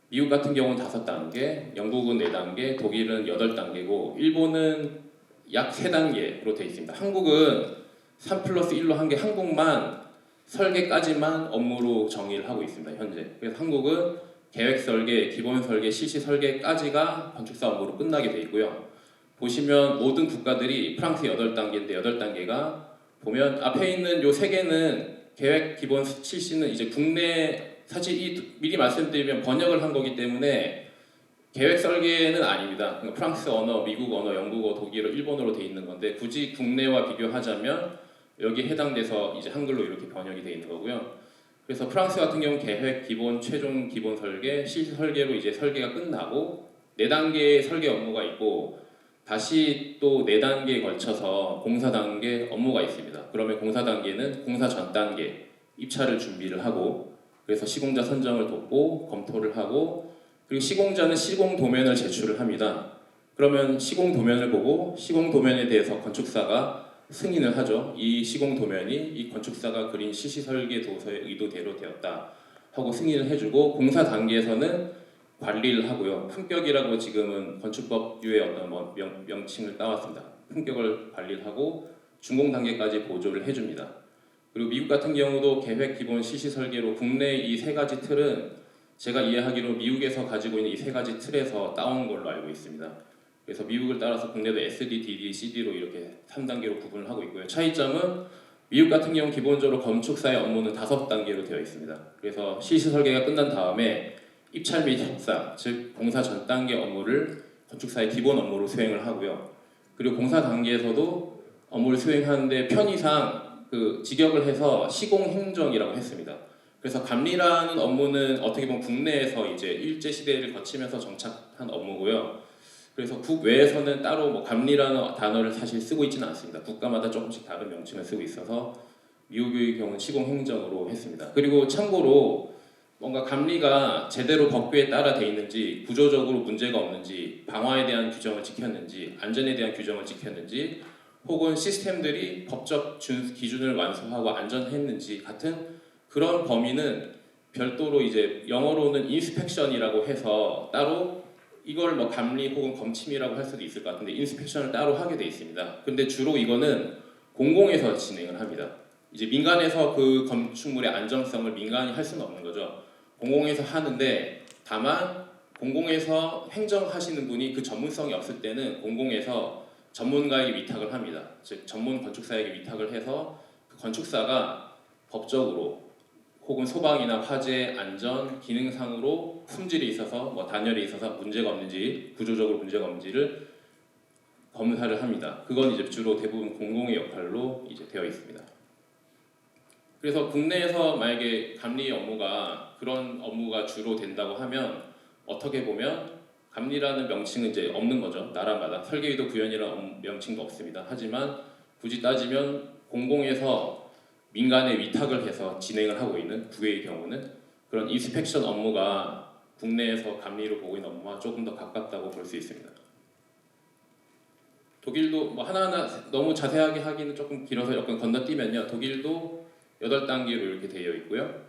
미국 같은 경우는 5단계, 영국은 4단계, 독일은 8단계고 일본은 약 3단계로 되어 있습니다. 한국은 3+1로 한 게 한국만 설계까지만 업무로 정의를 하고 있습니다. 현재. 그래서 한국은 계획 설계, 기본 설계, 실시 설계까지가 건축사 업무로 끝나게 되어 있고요. 보시면 모든 국가들이 프랑스 8단계인데 8단계가 보면 앞에 있는 요 3개는 계획, 기본, 실시는 이제 국내 사실 미리 말씀드리면 번역을 한 거기 때문에 계획 설계는 아닙니다. 그러니까 프랑스 언어, 미국 언어, 영국어, 독일어, 일본어로 돼 있는 건데 굳이 국내와 비교하자면 여기에 해당돼서 이제 한글로 이렇게 번역이 돼 있는 거고요. 그래서 프랑스 같은 경우는 계획, 기본, 최종 기본 설계, 실시 설계로 이제 설계가 끝나고 4단계의 설계 업무가 있고 다시 또 4단계에 걸쳐서 공사 단계 업무가 있습니다. 그러면 공사 단계는 공사 전 단계 입찰을 준비를 하고 그래서 시공자 선정을 돕고 검토를 하고 그리고 시공자는 시공 도면을 제출을 합니다. 그러면 시공 도면을 보고 시공 도면에 대해서 건축사가 승인을 하죠. 이 시공 도면이 이 건축사가 그린 실시 설계 도서의 의도대로 되었다 하고 승인을 해주고 공사 단계에서는 관리를 하고요. 품격이라고 지금은 건축법유의 어떤 명칭을 따왔습니다. 품격을 관리를 하고 준공 단계까지 보조를 해줍니다. 그리고 미국 같은 경우도 계획, 기본, 실시, 설계로 국내 이 세 가지 틀은 제가 이해하기로 미국에서 가지고 있는 이 세 가지 틀에서 따온 걸로 알고 있습니다. 그래서 미국을 따라서 국내도 SD, DD, CD로 이렇게 3단계로 구분을 하고 있고요. 차이점은 미국 같은 경우 기본적으로 건축사의 업무는 5단계로 되어 있습니다. 그래서 실시 설계가 끝난 다음에 입찰 및 협상, 즉 공사 전 단계 업무를 건축사의 기본 업무로 수행을 하고요. 그리고 공사 단계에서도 업무를 수행하는데 편의상 그 직역을 해서 시공행정이라고 했습니다. 그래서 감리라는 업무는 어떻게 보면 국내에서 이제 일제 시대를 거치면서 정착한 업무고요. 그래서 국외에서는 따로 뭐 감리라는 단어를 사실 쓰고 있지는 않습니다. 국가마다 조금씩 다른 명칭을 쓰고 있어서 미국의 경우는 시공행정으로 했습니다. 그리고 참고로 뭔가 감리가 제대로 법규에 따라 돼 있는지, 구조적으로 문제가 없는지, 방화에 대한 규정을 지켰는지, 안전에 대한 규정을 지켰는지, 혹은 시스템들이 법적 기준을 완수하고 안전했는지 같은 그런 범위는 별도로 이제 영어로는 인스펙션이라고 해서 따로 이걸 뭐 감리 혹은 검침이라고 할 수도 있을 것 같은데 인스펙션을 따로 하게 돼 있습니다. 근데 주로 이거는 공공에서 진행을 합니다. 이제 민간에서 그 건축물의 안정성을 민간이 할 수는 없는 거죠. 공공에서 하는데 다만 공공에서 행정하시는 분이 그 전문성이 없을 때는 공공에서 전문가에게 위탁을 합니다. 즉 전문 건축사에게 위탁을 해서 그 건축사가 법적으로 혹은 소방이나 화재, 안전, 기능상으로 품질이 있어서 뭐 단열이 있어서 문제가 없는지 구조적으로 문제가 없는지를 검사를 합니다. 그건 이제 주로 대부분 공공의 역할로 이제 되어 있습니다. 그래서 국내에서 만약에 감리 업무가 그런 업무가 주로 된다고 하면 어떻게 보면 감리라는 명칭은 이제 없는 거죠. 나라마다 설계의도 구현이라는 명칭도 없습니다. 하지만 굳이 따지면 공공에서 민간에 위탁을 해서 진행을 하고 있는 국외의 경우는 그런 인스펙션 업무가 국내에서 감리로 보고 있는 업무와 조금 더 가깝다고 볼 수 있습니다. 독일도 뭐 하나하나 너무 자세하게 하기는 조금 길어서 약간 건너뛰면요. 독일도 8단계로 이렇게 되어 있고요.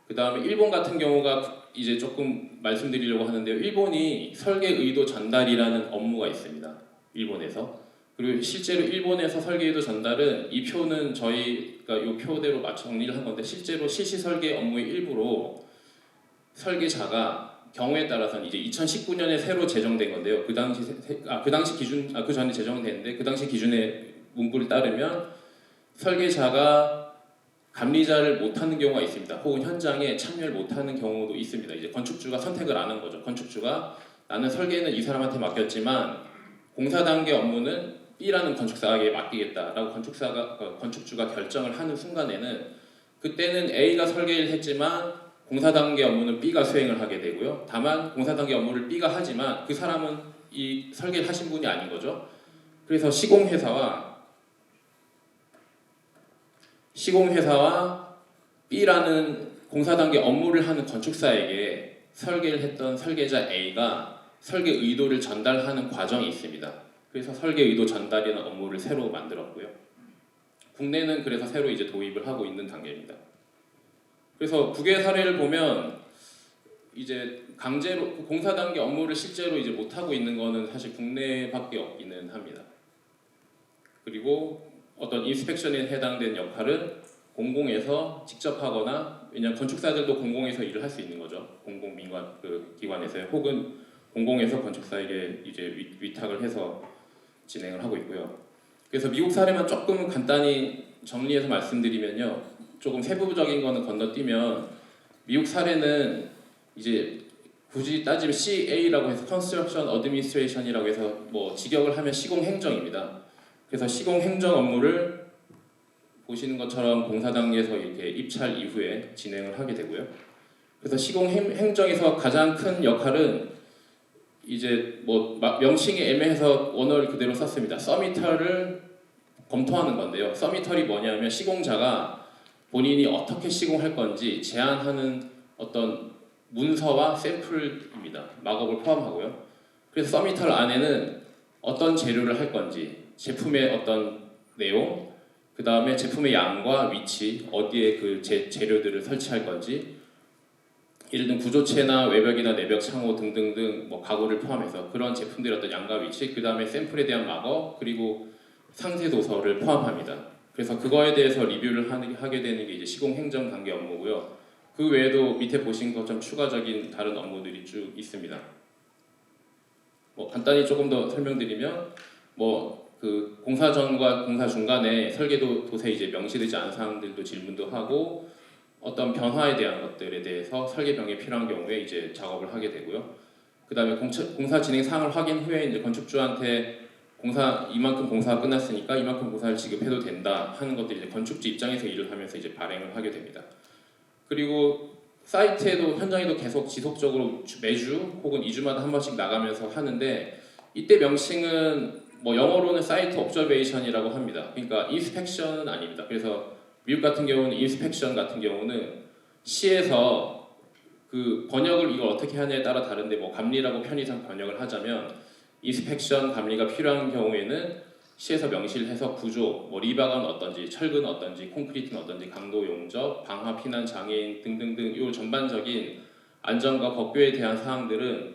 그 다음에 일본 같은 경우가 이제 조금 말씀드리려고 하는데요. 일본이 설계 의도 전달이라는 업무가 있습니다. 일본에서. 그리고 실제로 일본에서 설계의도 전달은 이 표는 저희가 이 표대로 정리를 한 건데 실제로 실시 설계 업무의 일부로 설계자가 경우에 따라서는 이제 2019년에 새로 제정된 건데요. 그 당시 기준 그 전에 제정됐는데 그 당시 기준의 문구를 따르면 설계자가 감리자를 못하는 경우가 있습니다. 혹은 현장에 참여를 못하는 경우도 있습니다. 이제 건축주가 선택을 안 한 거죠. 건축주가 나는 설계는 이 사람한테 맡겼지만 공사 단계 업무는 B라는 건축사에게 맡기겠다라고 건축주가 결정을 하는 순간에는 그때는 A가 설계를 했지만 공사 단계 업무는 B가 수행을 하게 되고요. 다만 공사 단계 업무를 B가 하지만 그 사람은 이 설계를 하신 분이 아닌 거죠. 그래서 시공회사와 B라는 공사 단계 업무를 하는 건축사에게 설계를 했던 설계자 A가 설계 의도를 전달하는 과정이 있습니다. 그래서 설계 의도 전달이라는 업무를 새로 만들었고요. 국내는 그래서 새로 이제 도입을 하고 있는 단계입니다. 그래서 국외 사례를 보면 이제 강제로 공사 단계 업무를 실제로 이제 못 하고 있는 거는 사실 국내밖에 없기는 합니다. 그리고 어떤 인스펙션에 해당된 역할은 공공에서 직접 하거나 왜냐하면 건축사들도 공공에서 일을 할 수 있는 거죠. 공공 민관 그 기관에서요. 혹은 공공에서 건축사에게 이제 위탁을 해서 진행을 하고 있고요. 그래서 미국 사례만 조금 간단히 정리해서 말씀드리면요. 조금 세부적인 거는 건너뛰면 미국 사례는 이제 굳이 따지면 CA라고 해서 Construction Administration이라고 해서 뭐 직역을 하면 시공행정입니다. 그래서 시공행정 업무를 보시는 것처럼 공사 단계에서 이렇게 입찰 이후에 진행을 하게 되고요. 그래서 시공행정에서 가장 큰 역할은 이제 뭐 명칭이 애매해서 원어를 그대로 썼습니다. 서미터를 검토하는 건데요. 서미터이 뭐냐면 시공자가 본인이 어떻게 시공할 건지 제안하는 어떤 문서와 샘플입니다. 막업을 포함하고요. 그래서 서미터 안에는 어떤 재료를 할 건지, 제품의 어떤 내용, 그 다음에 제품의 양과 위치, 어디에 그 재료들을 설치할 건지, 예를 들면 구조체나 외벽이나 내벽 창호 등등등 뭐 가구를 포함해서 그런 제품들의 어떤 양과 위치, 그 다음에 샘플에 대한 막어, 그리고 상세 도서를 포함합니다. 그래서 그거에 대해서 리뷰를 하게 되는 게 이제 시공 행정 단계 업무고요. 그 외에도 밑에 보신 것처럼 추가적인 다른 업무들이 쭉 있습니다. 뭐 간단히 조금 더 설명드리면 뭐 그 공사 전과 공사 중간에 설계도 도서에 이제 명시되지 않은 사항들도 질문도 하고 어떤 변화에 대한 것들에 대해서 설계병이 필요한 경우에 이제 작업을 하게 되고요. 그다음에 공사 진행 사항을 확인 후에 이제 건축주한테 이만큼 공사가 끝났으니까 이만큼 공사를 지급해도 된다 하는 것들이 이제 건축주 입장에서 일을 하면서 이제 발행을 하게 됩니다. 그리고 사이트에도 현장에도 계속 지속적으로 매주 혹은 2주마다 한 번씩 나가면서 하는데 이때 명칭은 뭐 영어로는 사이트 옵저베이션이라고 합니다. 그러니까 인스펙션은 아닙니다. 그래서 미국 같은 경우는 인스펙션 같은 경우는 시에서 그 번역을 이걸 어떻게 하냐에 따라 다른데 뭐 감리라고 편의상 번역을 하자면 인스펙션 감리가 필요한 경우에는 시에서 명시를 해서 구조, 뭐 리바가는 어떤지, 철근은 어떤지, 콘크리트는 어떤지, 강도 용접, 방화 피난 장애인 등등등 요 전반적인 안전과 법규에 대한 사항들은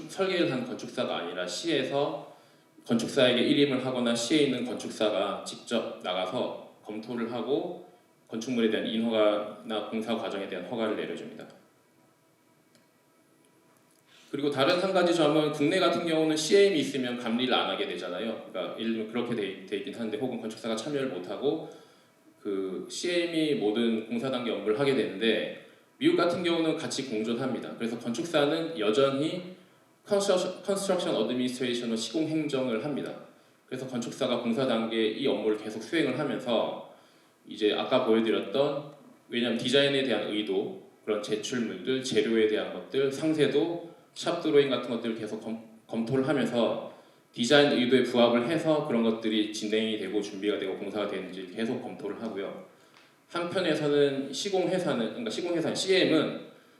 설계를 한 건축사가 아니라 시에서 건축사에게 일임을 하거나 시에 있는 건축사가 직접 나가서 검토를 하고 건축물에 대한 인허가나 공사 과정에 대한 허가를 내려줍니다. 그리고 다른 한 가지 점은 국내 같은 경우는 CM이 있으면 감리를 안 하게 되잖아요. 그러니까 예를 들면 그렇게 돼 있긴 한데 혹은 건축사가 참여를 못하고 그 CM이 모든 공사 단계 업무를 하게 되는데 미국 같은 경우는 같이 공존합니다. 그래서 건축사는 여전히 컨스트럭션 어드미니스트레이션으로 시공 행정을 합니다. 그래서 건축사가 공사 단계에 이 업무를 계속 수행을 하면서 이제 아까 보여드렸던 왜냐하면 디자인에 대한 의도, 그런 제출물들, 재료에 대한 것들, 상세도, 샵 드로잉 같은 것들을 계속 검토를 하면서 디자인 의도에 부합을 해서 그런 것들이 진행이 되고 준비가 되고 공사가 되는지 계속 검토를 하고요. 한편에서는 그러니까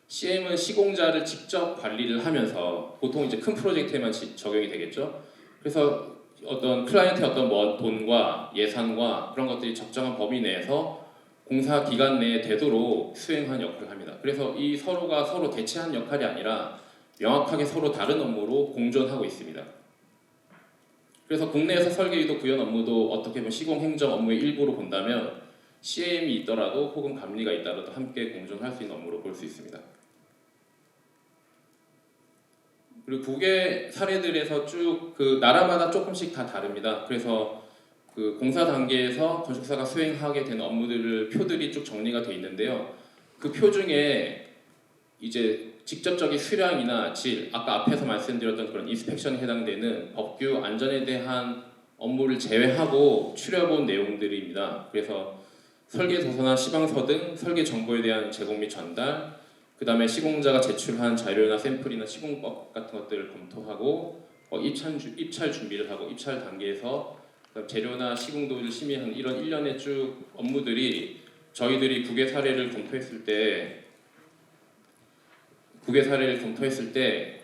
CM은 시공자를 직접 관리를 하면서 보통 이제 큰 프로젝트에만 적용이 되겠죠. 그래서 어떤 클라이언트의 어떤 돈과 예산과 그런 것들이 적정한 범위 내에서 공사 기간 내에 되도록 수행하는 역할을 합니다. 그래서 이 서로가 서로 대체하는 역할이 아니라 명확하게 서로 다른 업무로 공존하고 있습니다. 그래서 국내에서 설계의도 구현 업무도 어떻게 보면 시공 행정 업무의 일부로 본다면 CM이 있더라도 혹은 감리가 있더라도 함께 공존할 수 있는 업무로 볼 수 있습니다. 그리고 국외 사례들에서 쭉 그 나라마다 조금씩 다 다릅니다. 그래서 그 공사 단계에서 건축사가 수행하게 된 업무들을 표들이 쭉 정리가 돼 있는데요. 그 표 중에 이제 직접적인 수량이나 질, 아까 앞에서 말씀드렸던 그런 인스펙션에 해당되는 법규 안전에 대한 업무를 제외하고 추려본 내용들입니다. 그래서 설계 도서나 시방서 등 설계 정보에 대한 제공 및 전달, 그 다음에 시공자가 제출한 자료나 샘플이나 시공법 같은 것들을 검토하고 입찰 준비를 하고 입찰 단계에서 재료나 시공도를 심의하는 이런 일련의 쭉 업무들이 저희들이 국외 사례를 검토했을 때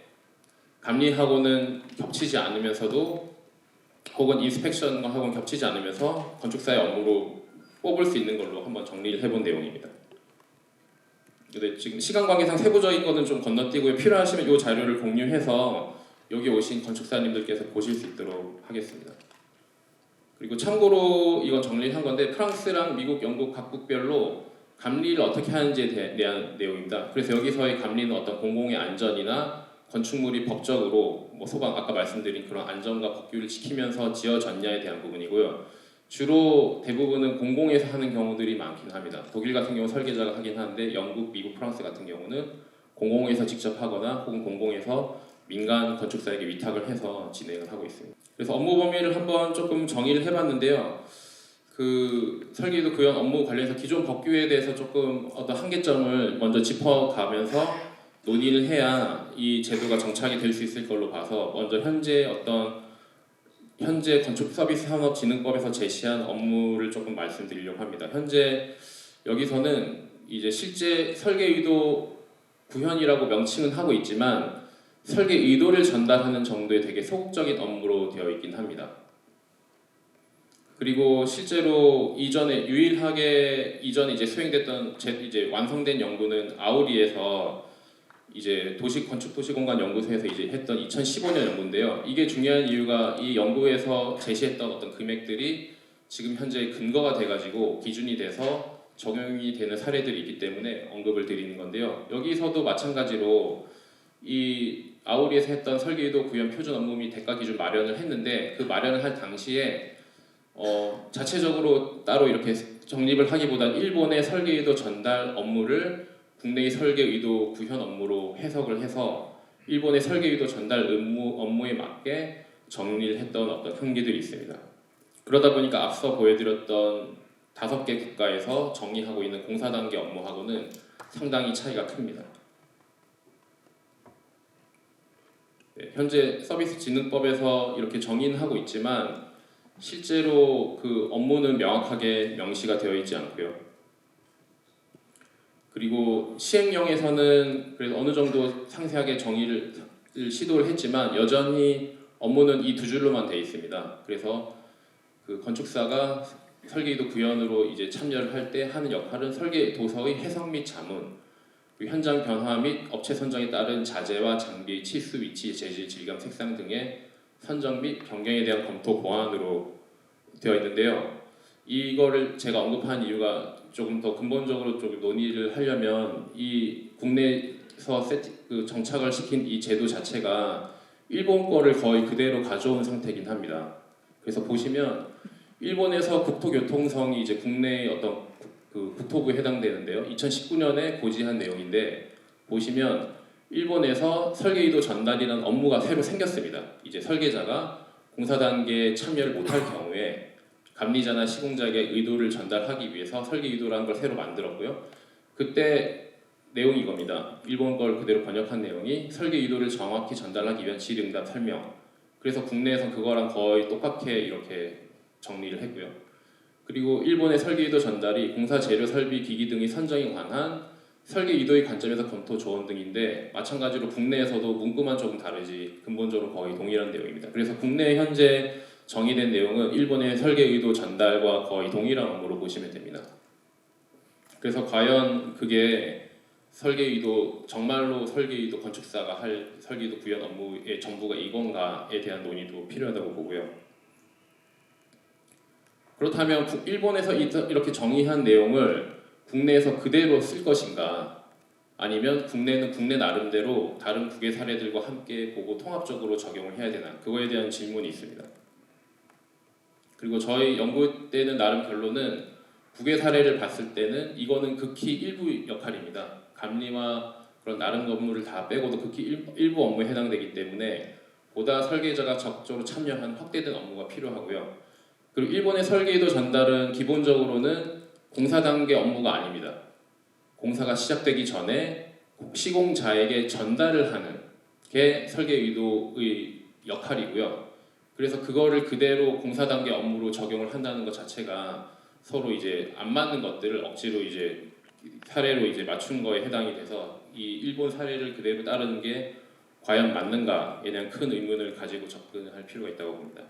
감리하고는 겹치지 않으면서도 혹은 인스펙션하고는 겹치지 않으면서 건축사의 업무로 뽑을 수 있는 걸로 한번 정리를 해본 내용입니다. 근데 지금 시간 관계상 세부적인 거는 좀 건너뛰고요. 필요하시면 이 자료를 공유해서 여기 오신 건축사님들께서 보실 수 있도록 하겠습니다. 그리고 참고로 이건 정리를 한 건데 프랑스랑 미국, 영국 각국별로 감리를 어떻게 하는지에 대한 내용입니다. 그래서 여기서의 감리는 어떤 공공의 안전이나 건축물이 법적으로 뭐 소방 아까 말씀드린 그런 안전과 법규를 지키면서 지어졌냐에 대한 부분이고요. 주로 대부분은 공공에서 하는 경우들이 많긴 합니다. 독일 같은 경우 설계자가 하긴 하는데 영국, 미국, 프랑스 같은 경우는 공공에서 직접 하거나 혹은 공공에서 민간 건축사에게 위탁을 해서 진행을 하고 있습니다. 그래서 업무 범위를 한번 조금 정의를 해봤는데요. 그 설계도 구현 업무 관련해서 기존 법규에 대해서 조금 어떤 한계점을 먼저 짚어가면서 논의를 해야 이 제도가 정착이 될 수 있을 걸로 봐서 먼저 현재 건축서비스산업진흥법에서 제시한 업무를 조금 말씀드리려고 합니다. 현재 여기서는 이제 실제 설계 의도 구현이라고 명칭은 하고 있지만 설계 의도를 전달하는 정도의 되게 소극적인 업무로 되어 있긴 합니다. 그리고 실제로 이전에 이제 수행됐던 이제 완성된 연구는 아우리에서 이제 건축도시공간연구소에서 이제 했던 2015년 연구인데요. 이게 중요한 이유가 이 연구에서 제시했던 어떤 금액들이 지금 현재 근거가 돼가지고 기준이 돼서 적용이 되는 사례들이 있기 때문에 언급을 드리는 건데요. 여기서도 마찬가지로 이 아우리에서 했던 설계유도 구현 표준 업무 및 대가 기준 마련을 했는데 그 마련을 할 당시에 자체적으로 따로 이렇게 정립을 하기보단 일본의 설계유도 전달 업무를 국내의 설계의도 구현 업무로 해석을 해서 일본의 설계의도 전달 업무에 맞게 정리를 했던 어떤 한계들이 있습니다. 그러다 보니까 앞서 보여드렸던 5개 국가에서 정의하고 있는 공사 단계 업무하고는 상당히 차이가 큽니다. 네, 현재 서비스 진흥법에서 이렇게 정의는 하고 있지만 실제로 그 업무는 명확하게 명시가 되어 있지 않고요. 그리고 시행령에서는 그래서 어느 정도 상세하게 정의를 시도를 했지만 여전히 업무는 이 2줄로만 되어 있습니다. 그래서 그 건축사가 설계이도 구현으로 이제 참여를 할 때 하는 역할은 설계 도서의 해석 및 자문, 그리고 현장 변화 및 업체 선정에 따른 자재와 장비의 치수, 위치, 재질, 질감, 색상 등의 선정 및 변경에 대한 검토 보완으로 되어 있는데요. 이거를 제가 언급한 이유가 조금 더 근본적으로 좀 논의를 하려면 이 국내에서 정착을 시킨 이 제도 자체가 일본 거를 거의 그대로 가져온 상태이긴 합니다. 그래서 보시면 일본에서 국토교통성이 이제 국내의 어떤 그 국토부에 해당되는데요. 2019년에 고지한 내용인데 보시면 일본에서 설계이도 전달이라는 업무가 새로 생겼습니다. 이제 설계자가 공사 단계에 참여를 못할 경우에 감리자나 시공자에게 의도를 전달하기 위해서 설계 의도라는 걸 새로 만들었고요. 그때 내용이 이겁니다. 일본 걸 그대로 번역한 내용이 설계 의도를 정확히 전달하기 위한 질의응답 설명. 그래서 국내에서 그거랑 거의 똑같게 이렇게 정리를 했고요. 그리고 일본의 설계 의도 전달이 공사 재료 설비 기기 등의 선정에 관한 설계 의도의 관점에서 검토 조언 등인데 마찬가지로 국내에서도 문구만 조금 다르지 근본적으로 거의 동일한 내용입니다. 그래서 국내 현재 정의된 내용은 일본의 설계 의도 전달과 거의 동일한 업무로 보시면 됩니다. 그래서 과연 그게 설계 의도 정말로 설계 의도 건축사가 할 설계 의도 구현 업무의 전부가 이건가에 대한 논의도 필요하다고 보고요. 그렇다면 일본에서 이렇게 정의한 내용을 국내에서 그대로 쓸 것인가 아니면 국내는 국내 나름대로 다른 국외 사례들과 함께 보고 통합적으로 적용을 해야 되나 그거에 대한 질문이 있습니다. 그리고 저희 연구 때는 나름 결론은 국외 사례를 봤을 때는 이거는 극히 일부 역할입니다. 감리와 그런 나름 업무를 다 빼고도 극히 일부 업무에 해당되기 때문에 보다 설계자가 적극적으로 참여한 확대된 업무가 필요하고요. 그리고 일본의 설계의도 전달은 기본적으로는 공사 단계 업무가 아닙니다. 공사가 시작되기 전에 시공자에게 전달을 하는 게 설계의도의 역할이고요. 그래서 그거를 그대로 공사 단계 업무로 적용을 한다는 것 자체가 서로 이제 안 맞는 것들을 억지로 이제 사례로 이제 맞춘 거에 해당이 돼서 이 일본 사례를 그대로 따르는 게 과연 맞는가에 대한 큰 의문을 가지고 접근할 필요가 있다고 봅니다.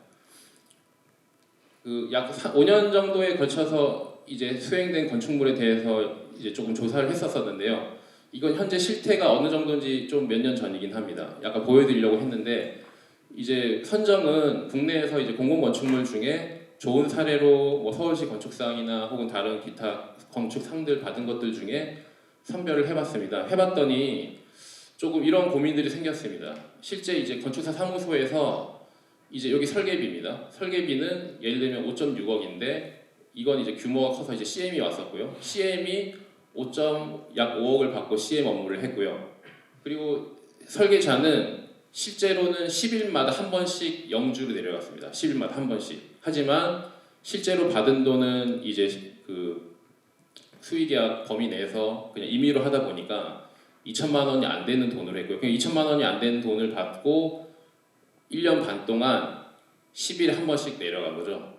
그 약 5년 정도에 걸쳐서 이제 수행된 건축물에 대해서 이제 조금 조사를 했었었는데요. 이건 현재 실태가 어느 정도인지 좀 몇 년 전이긴 합니다. 약간 보여드리려고 했는데 이제 선정은 국내에서 이제 공공건축물 중에 좋은 사례로 뭐 서울시 건축상이나 혹은 다른 기타 건축상들 받은 것들 중에 선별을 해봤습니다. 해봤더니 조금 이런 고민들이 생겼습니다. 실제 이제 건축사 사무소에서 이제 여기 설계비입니다. 설계비는 예를 들면 5.6억인데 이건 이제 규모가 커서 이제 CM이 왔었고요. CM이 약 5억을 받고 CM 업무를 했고요. 그리고 설계자는 실제로는 10일마다 한 번씩 영주로 내려갔습니다. 10일마다 한 번씩. 하지만 실제로 받은 돈은 이제 그 수의계약 범위 내에서 그냥 임의로 하다 보니까 2천만 원이 안 되는 돈을 했고요. 그냥 2천만 원이 안 되는 돈을 받고 1년 반 동안 10일에 한 번씩 내려간 거죠.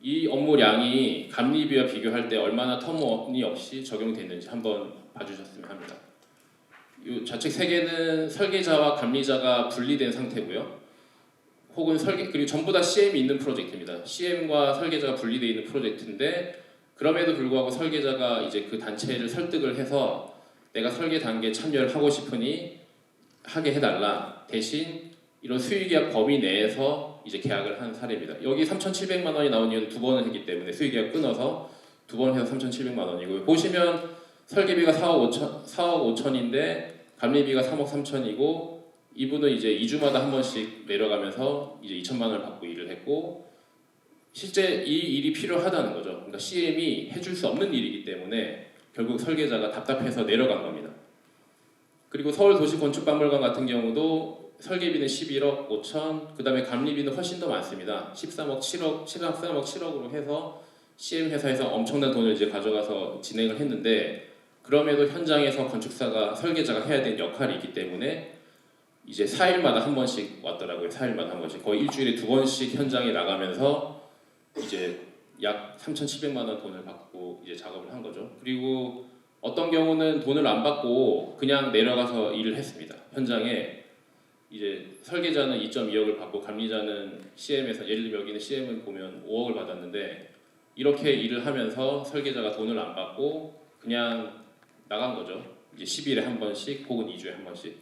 이 업무량이 감리비와 비교할 때 얼마나 터무니없이 적용됐는지 한번 봐주셨으면 합니다. 이 좌측 세 개는 설계자와 감리자가 분리된 상태고요. 혹은 그리고 전부 다 CM이 있는 프로젝트입니다. CM과 설계자가 분리되어 있는 프로젝트인데 그럼에도 불구하고 설계자가 이제 그 단체를 설득을 해서 내가 설계 단계에 참여를 하고 싶으니 하게 해달라. 대신 이런 수의계약 범위 내에서 이제 계약을 한 사례입니다. 여기 3,700만 원이 나온 이유는 두 번을 했기 때문에 수의계약 끊어서 두 번 해서 3,700만 원이고요. 보시면 설계비가 4억 5천인데 감리비가 3억 3천이고 이분은 이제 2주마다 한 번씩 내려가면서 이제 2천만 원을 받고 일을 했고 실제 이 일이 필요하다는 거죠. 그러니까 CM이 해줄 수 없는 일이기 때문에 결국 설계자가 답답해서 내려간 겁니다. 그리고 서울도시건축박물관 같은 경우도 설계비는 11억 5천, 그 다음에 감리비는 훨씬 더 많습니다. 13억 7억으로 해서 CM 회사에서 엄청난 돈을 이제 가져가서 진행을 했는데 그럼에도 현장에서 건축사가 설계자가 해야 되는 역할이 있기 때문에 이제 4일마다 한 번씩 왔더라고요. 4일마다 한 번씩 거의 일주일에 두 번씩 현장에 나가면서 이제 약 3,700만 원 돈을 받고 이제 작업을 한 거죠. 그리고 어떤 경우는 돈을 안 받고 그냥 내려가서 일을 했습니다. 현장에 이제 설계자는 2.2억을 받고 감리자는 CM에서 예를 들면 여기는 CM을 보면 5억을 받았는데 이렇게 일을 하면서 설계자가 돈을 안 받고 그냥 나간 거죠. 이제 10일에 한 번씩 혹은 2주에 한 번씩.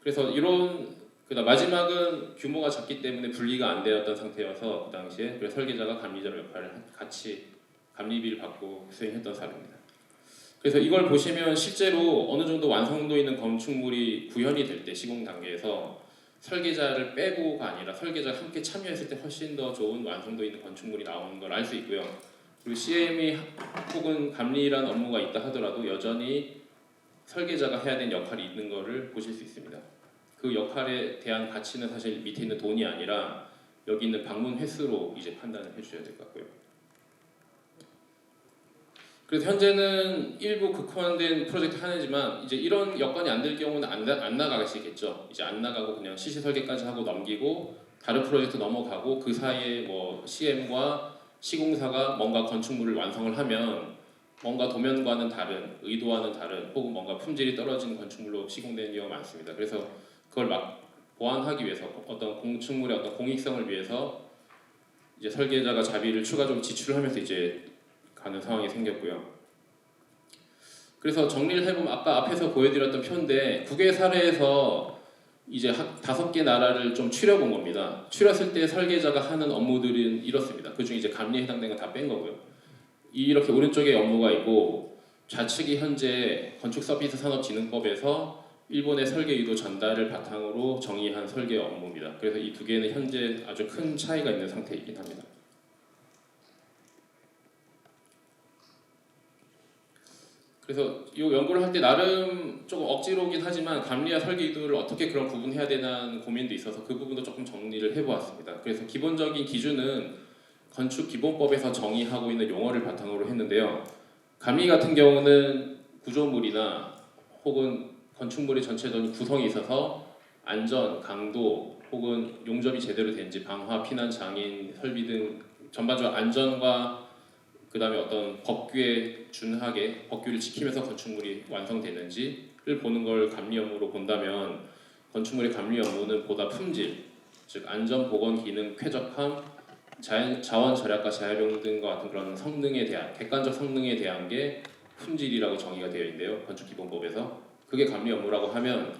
그래서 이런 그다음 마지막은 규모가 작기 때문에 분리가 안 되었던 상태여서 그 당시에 그래서 설계자가 감리자 역할을 같이 감리비를 받고 수행했던 사례입니다. 그래서 이걸 보시면 실제로 어느 정도 완성도 있는 건축물이 구현이 될 때 시공 단계에서 설계자를 빼고가 아니라 설계자가 함께 참여했을 때 훨씬 더 좋은 완성도 있는 건축물이 나오는 걸 알 수 있고요. 그리고 CM이 혹은 감리라는 업무가 있다 하더라도 여전히 설계자가 해야 되는 역할이 있는 것을 보실 수 있습니다. 그 역할에 대한 가치는 사실 밑에 있는 돈이 아니라 여기 있는 방문 횟수로 이제 판단을 해주셔야 될 것 같고요. 그래서 현재는 일부 극화된 프로젝트 하나지만 이제 이런 여건이 안 될 경우는 안 나가시겠죠. 이제 안 나가고 그냥 CC 설계까지 하고 넘기고 다른 프로젝트 넘어가고 그 사이에 뭐 CM과 시공사가 뭔가 건축물을 완성을 하면 뭔가 도면과는 다른, 의도와는 다른 혹은 뭔가 품질이 떨어진 건축물로 시공되는 경우가 많습니다. 그래서 그걸 막 보완하기 위해서 어떤 건축물의 어떤 공익성을 위해서 이제 설계자가 자비를 추가적으로 지출하면서 이제 가는 상황이 생겼고요. 그래서 정리를 해보면 아까 앞에서 보여드렸던 표인데 국외 사례에서 이제 5개 나라를 좀 추려본 겁니다. 추렸을 때 설계자가 하는 업무들은 이렇습니다. 그중에 이제 감리에 해당되는 건 다 뺀 거고요. 이렇게 오른쪽에 업무가 있고 좌측이 현재 건축서비스산업진흥법에서 일본의 설계 유도 전달을 바탕으로 정의한 설계 업무입니다. 그래서 이 두 개는 현재 아주 큰 차이가 있는 상태이긴 합니다. 그래서 이 연구를 할 때 나름 조금 억지로긴 하지만 감리와 설계 유도를 어떻게 그런 구분해야 되는 고민도 있어서 그 부분도 조금 정리를 해보았습니다. 그래서 기본적인 기준은 건축기본법에서 정의하고 있는 용어를 바탕으로 했는데요. 감리 같은 경우는 구조물이나 혹은 건축물의 전체적인 구성이 있어서 안전, 강도 혹은 용접이 제대로 된지 방화, 피난, 장인, 설비 등 전반적으로 안전과 그 다음에 어떤 법규에 준하게 법규를 지키면서 건축물이 완성되는지를 보는 걸 감리 업무로 본다면 건축물의 감리 업무는 보다 품질, 즉 안전, 보건, 기능, 쾌적함, 자원 절약과 재활용 등과 같은 그런 성능에 대한 객관적 성능에 대한 게 품질이라고 정의가 되어 있는데요. 건축기본법에서 그게 감리 업무라고 하면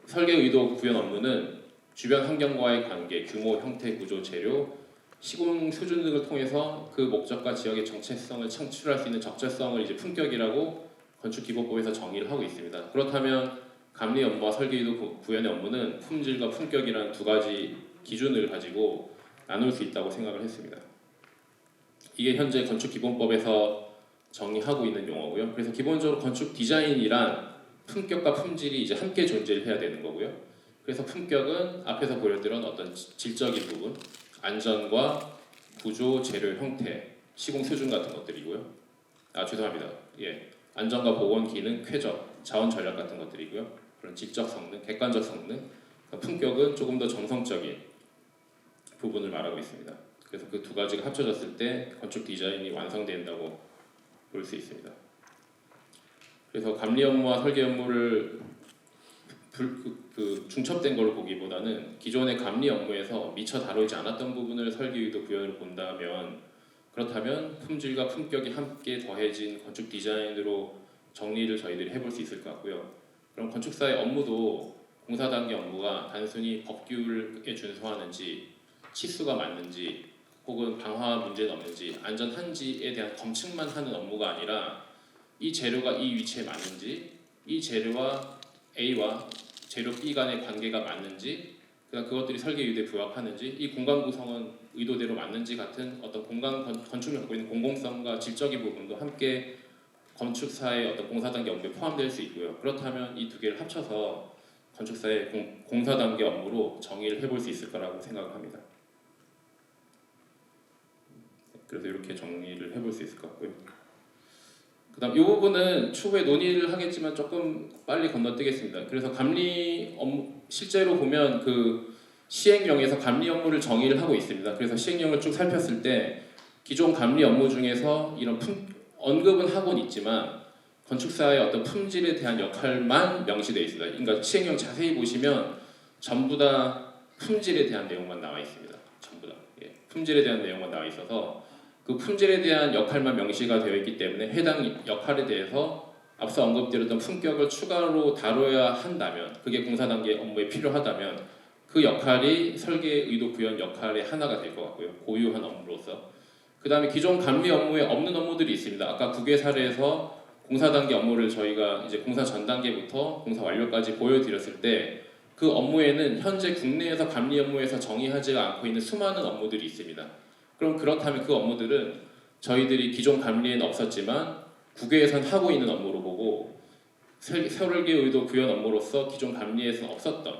설계 의도 구현 업무는 주변 환경과의 관계, 규모, 형태, 구조, 재료, 시공 수준 등을 통해서 그 목적과 지역의 정체성을 창출할 수 있는 적절성을 이제 품격이라고 건축기본법에서 정의를 하고 있습니다. 그렇다면 감리 업무와 설계 의도 구현의 업무는 품질과 품격이라는 두 가지 기준을 가지고 나눌 수 있다고 생각을 했습니다. 이게 현재 건축기본법에서 정의하고 있는 용어고요. 그래서 기본적으로 건축 디자인이란 품격과 품질이 이제 함께 존재를 해야 되는 거고요. 그래서 품격은 앞에서 보여드린 어떤 질적인 부분, 안전과 구조, 재료, 형태, 시공 수준 같은 것들이고요. 죄송합니다. 안전과 보건, 기능, 쾌적, 자원 전략 같은 것들이고요. 그런 질적 성능, 객관적 성능, 품격은 조금 더 정성적인 부분을 말하고 있습니다. 그래서 그 두 가지가 합쳐졌을 때 건축 디자인이 완성된다고 볼 수 있습니다. 그래서 감리 업무와 설계 업무를 중첩된 걸로 보기보다는 기존의 감리 업무에서 미처 다루지 않았던 부분을 설계 유도 구현을 본다면 그렇다면 품질과 품격이 함께 더해진 건축 디자인으로 정리를 저희들이 해볼 수 있을 것 같고요. 그럼 건축사의 업무도 공사 단계 업무가 단순히 법규에 준수하는지, 치수가 맞는지, 혹은 방화 문제는 없는지, 안전한지에 대한 검증만 하는 업무가 아니라 이 재료가 이 위치에 맞는지, 이 재료와 A와 재료 B 간의 관계가 맞는지, 그다음 그것들이 설계 의도에 부합하는지, 이 공간 구성은 의도대로 맞는지 같은 어떤 건축을 갖고 있는 공공성과 질적인 부분도 함께 건축사의 어떤 공사 단계 업무에 포함될 수 있고요. 그렇다면 이 두 개를 합쳐서 건축사의 공사 단계 업무로 정의를 해볼 수 있을 거라고 생각을 합니다. 그래서 이렇게 정리를 해볼 수 있을 것 같고요. 그다음 이 부분은 추후에 논의를 하겠지만 조금 빨리 건너뛰겠습니다. 그래서 감리 업무 실제로 보면 그 시행령에서 감리 업무를 정의를 하고 있습니다. 그래서 시행령을 쭉 살폈을 때 기존 감리 업무 중에서 이런 언급은 하고는 있지만 건축사의 어떤 품질에 대한 역할만 명시되어 있습니다. 그러니까 시행령 자세히 보시면 전부 다 품질에 대한 내용만 나와 있습니다. 전부 다 품질에 대한 내용만 나와 있어서 그 품질에 대한 역할만 명시가 되어 있기 때문에 해당 역할에 대해서 앞서 언급드렸던 품격을 추가로 다뤄야 한다면, 그게 공사 단계 업무에 필요하다면 그 역할이 설계 의도 구현 역할의 하나가 될 것 같고요. 고유한 업무로서. 그 다음에 기존 감리 업무에 없는 업무들이 있습니다. 아까 국외 사례에서 공사 단계 업무를 저희가 이제 공사 전 단계부터 공사 완료까지 보여드렸을 때 그 업무에는 현재 국내에서 감리 업무에서 정의하지 않고 있는 수많은 업무들이 있습니다. 그럼 그렇다면 그 업무들은 저희들이 기존 감리에는 없었지만 국외에선 하고 있는 업무로 보고 설계 의도 구현 업무로서 기존 감리에서는 없었던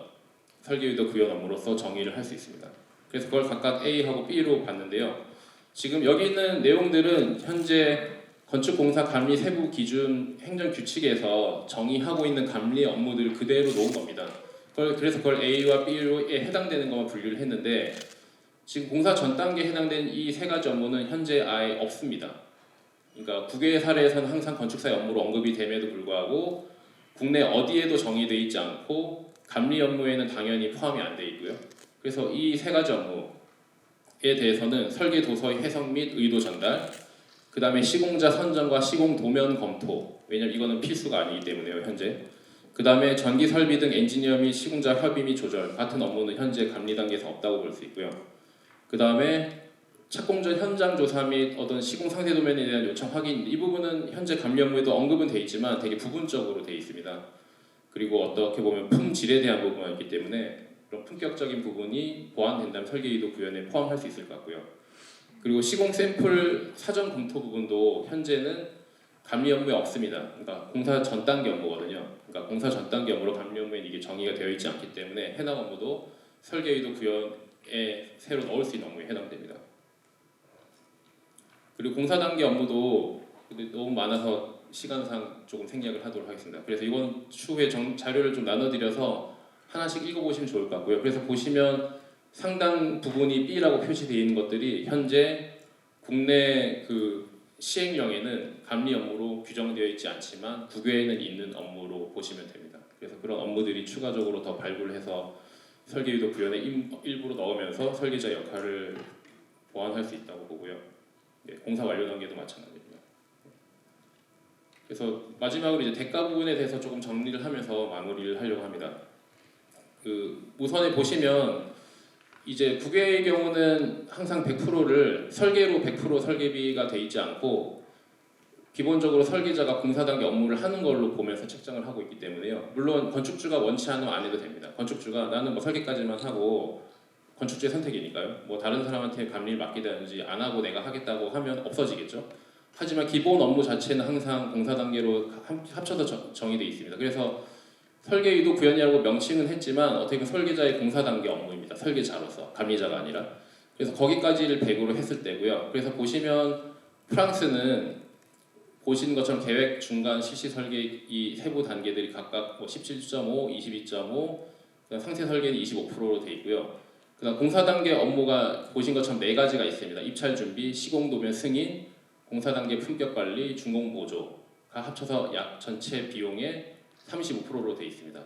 설계 의도 구현 업무로서 정의를 할 수 있습니다. 그래서 그걸 각각 A하고 B로 봤는데요. 지금 여기 있는 내용들은 현재 건축공사 감리 세부 기준 행정 규칙에서 정의하고 있는 감리 업무들을 그대로 놓은 겁니다. 그래서 그걸 A와 B에 해당되는 것만 분류를 했는데 지금 공사 전 단계에 해당되는 이 세 가지 업무는 현재 아예 없습니다. 그러니까 국외 사례에서는 항상 건축사의 업무로 언급이 됨에도 불구하고 국내 어디에도 정의되어 있지 않고 감리 업무에는 당연히 포함이 안 돼 있고요. 그래서 이 세 가지 업무에 대해서는 설계 도서의 해석 및 의도 전달, 그 다음에 시공자 선정과 시공 도면 검토, 왜냐면 이거는 필수가 아니기 때문에요 현재. 그 다음에 전기 설비 등 엔지니어 및 시공자 협의 및 조절 같은 업무는 현재 감리 단계에서 없다고 볼 수 있고요. 그 다음에 착공 전 현장 조사 및 어떤 시공 상세 도면에 대한 요청 확인, 이 부분은 현재 감리 업무에도 언급은 돼 있지만 되게 부분적으로 돼 있습니다. 그리고 어떻게 보면 품질에 대한 부분이 있기 때문에 그런 품격적인 부분이 보완된다면 설계 의도 구현에 포함할 수 있을 것 같고요. 그리고 시공 샘플 사전 검토 부분도 현재는 감리 업무에 없습니다. 그러니까 공사 전 단계 업무거든요. 그러니까 공사 전 단계 업무로 감리 업무에는 이게 정의가 되어 있지 않기 때문에 해당 업무도 설계 의도 구현에 새로 넣을 수 있는 업무에 해당됩니다. 그리고 공사 단계 업무도 너무 많아서 시간상 조금 생략을 하도록 하겠습니다. 그래서 이건 추후에 자료를 좀 나눠드려서 하나씩 읽어보시면 좋을 것 같고요. 그래서 보시면 상당 부분이 B라고 표시되어 있는 것들이 현재 국내 그 시행령에는 감리 업무로 규정되어 있지 않지만 국외에는 있는 업무로 보시면 됩니다. 그래서 그런 업무들이 추가적으로 더 발굴해서 설계 의도 구현에 일부러 넣으면서 설계자 역할을 보완할 수 있다고 보고요. 공사 완료 단계도 마찬가지입니다. 그래서 마지막으로 이제 대가 부분에 대해서 조금 정리를 하면서 마무리를 하려고 합니다. 그 우선에 보시면 이제 국외의 경우는 항상 100%를 설계로 100% 설계비가 돼 있지 않고 기본적으로 설계자가 공사 단계 업무를 하는 걸로 보면서 책정을 하고 있기 때문에요. 물론 건축주가 원치 않으면 안 해도 됩니다. 건축주가 나는 뭐 설계까지만 하고 건축주의 선택이니까요. 뭐 다른 사람한테 감리를 맡기다든지 안 하고 내가 하겠다고 하면 없어지겠죠. 하지만 기본 업무 자체는 항상 공사 단계로 합쳐서 정의되어 있습니다. 그래서 설계 의도 구현이라고 명칭은 했지만 어떻게 보면 설계자의 공사 단계 업무입니다. 설계자로서 감리자가 아니라. 그래서 거기까지를 100으로 했을 때고요. 그래서 보시면 프랑스는 보신 것처럼 계획, 중간, 실시 설계 이 세부 단계들이 각각 뭐 17.5, 22.5, 상세 설계는 25%로 돼 있고요. 그다음 공사 단계 업무가 보신 것처럼 4가지가 있습니다. 입찰 준비, 시공 도면 승인, 공사 단계 품격 관리, 준공 보조가 합쳐서 약 전체 비용의 35%로 되어 있습니다.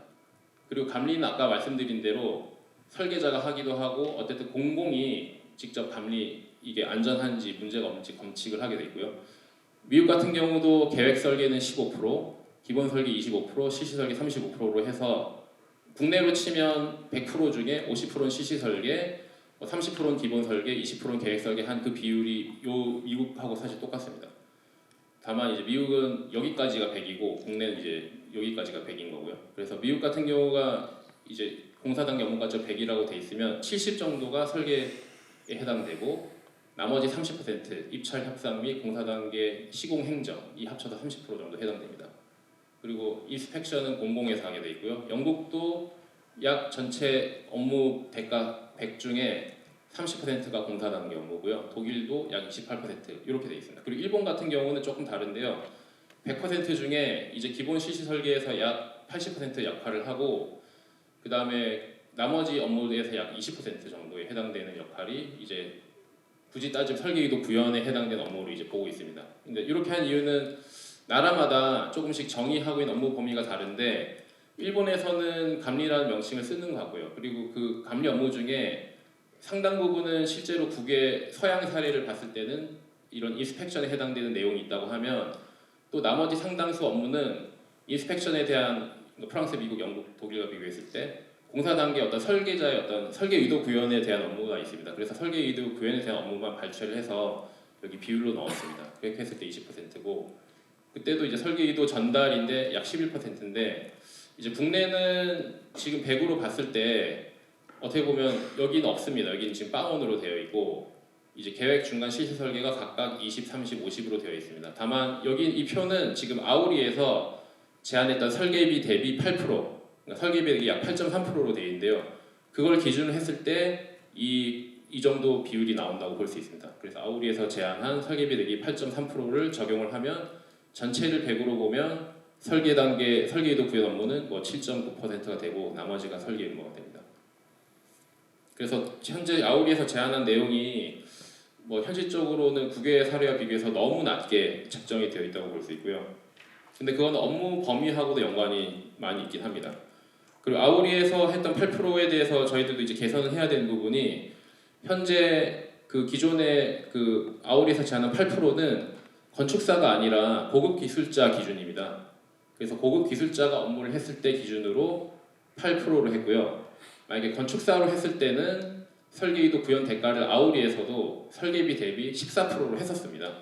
그리고 감리는 아까 말씀드린 대로 설계자가 하기도 하고 어쨌든 공공이 직접 감리 이게 안전한지 문제가 없는지 검칙을 하게 되고요. 미국 같은 경우도 계획 설계는 15%, 기본 설계 25%, 실시 설계 35%로 해서 국내로 치면 100% 중에 50%는 실시 설계, 30%는 기본 설계, 20%는 계획 설계 한 그 비율이 요 미국하고 사실 똑같습니다. 다만 이제 미국은 여기까지가 100이고 국내는 이제 여기까지가 100인 거고요. 그래서 미국 같은 경우가 이제 공사 단계 업무가점 100이라고 돼 있으면 70 정도가 설계에 해당되고 나머지 30% 입찰 협상 및 공사 단계 시공 행정 이 합쳐서 30% 정도 해당됩니다. 그리고 인스펙션은 공공에서 하게 돼 있고요. 영국도 약 전체 업무 대가 100 중에 30%가 공사 단계 업무고요. 독일도 약 28% 이렇게 돼 있습니다. 그리고 일본 같은 경우는 조금 다른데요. 100% 중에 이제 기본 실시 설계에서 약 80% 역할을 하고 그 다음에 나머지 업무에서 약 20% 정도에 해당되는 역할이 이제 굳이 따지면 설계이도 구현에 해당되는 업무로 이제 보고 있습니다. 근데 이렇게 한 이유는 나라마다 조금씩 정의하고 있는 업무 범위가 다른데 일본에서는 감리라는 명칭을 쓰는 것 같고요. 그리고 그 감리 업무 중에 상당 부분은 실제로 국외 서양 사례를 봤을 때는 이런 인스펙션에 해당되는 내용이 있다고 하면 또 나머지 상당수 업무는 인스펙션에 대한 프랑스, 미국, 영국, 독일과 비교했을 때 공사 단계 어떤 설계자의 어떤 설계 의도 구현에 대한 업무가 있습니다. 그래서 설계 의도 구현에 대한 업무만 발췌를 해서 여기 비율로 넣었습니다. 그렇게 했을 때 20%고 그때도 이제 설계 의도 전달인데 약 11%인데 이제 국내는 지금 100으로 봤을 때 어떻게 보면 여기는 없습니다. 여기는 지금 빵원으로 되어 있고 이제 계획 중간 실시 설계가 각각 20, 30, 50으로 되어 있습니다. 다만 여기 이 표는 지금 아우리에서 제안했던 설계비 대비 8%, 그러니까 설계비 대비 약 8.3%로 되어 있는데요. 그걸 기준으로 했을 때 이 정도 비율이 나온다고 볼 수 있습니다. 그래서 아우리에서 제안한 설계비 대비 8.3%를 적용을 하면 전체를 100으로 보면 설계 단계 설계이도 구현 업무는 뭐 7.9%가 되고 나머지가 설계 업무가 됩니다. 그래서 현재 아우리에서 제안한 내용이 뭐 현실적으로는 국외 사례와 비교해서 너무 낮게 책정이 되어 있다고 볼 수 있고요. 근데 그건 업무 범위하고도 연관이 많이 있긴 합니다. 그리고 아우리에서 했던 8%에 대해서 저희들도 이제 개선을 해야 되는 부분이 현재 그 기존의 그 아우리에서 제안한 8%는 건축사가 아니라 고급 기술자 기준입니다. 그래서 고급 기술자가 업무를 했을 때 기준으로 8%로 했고요. 만약에 건축사로 했을 때는 설계이도 구현 대가를 아우리에서도 설계비 대비 14%로 했었습니다.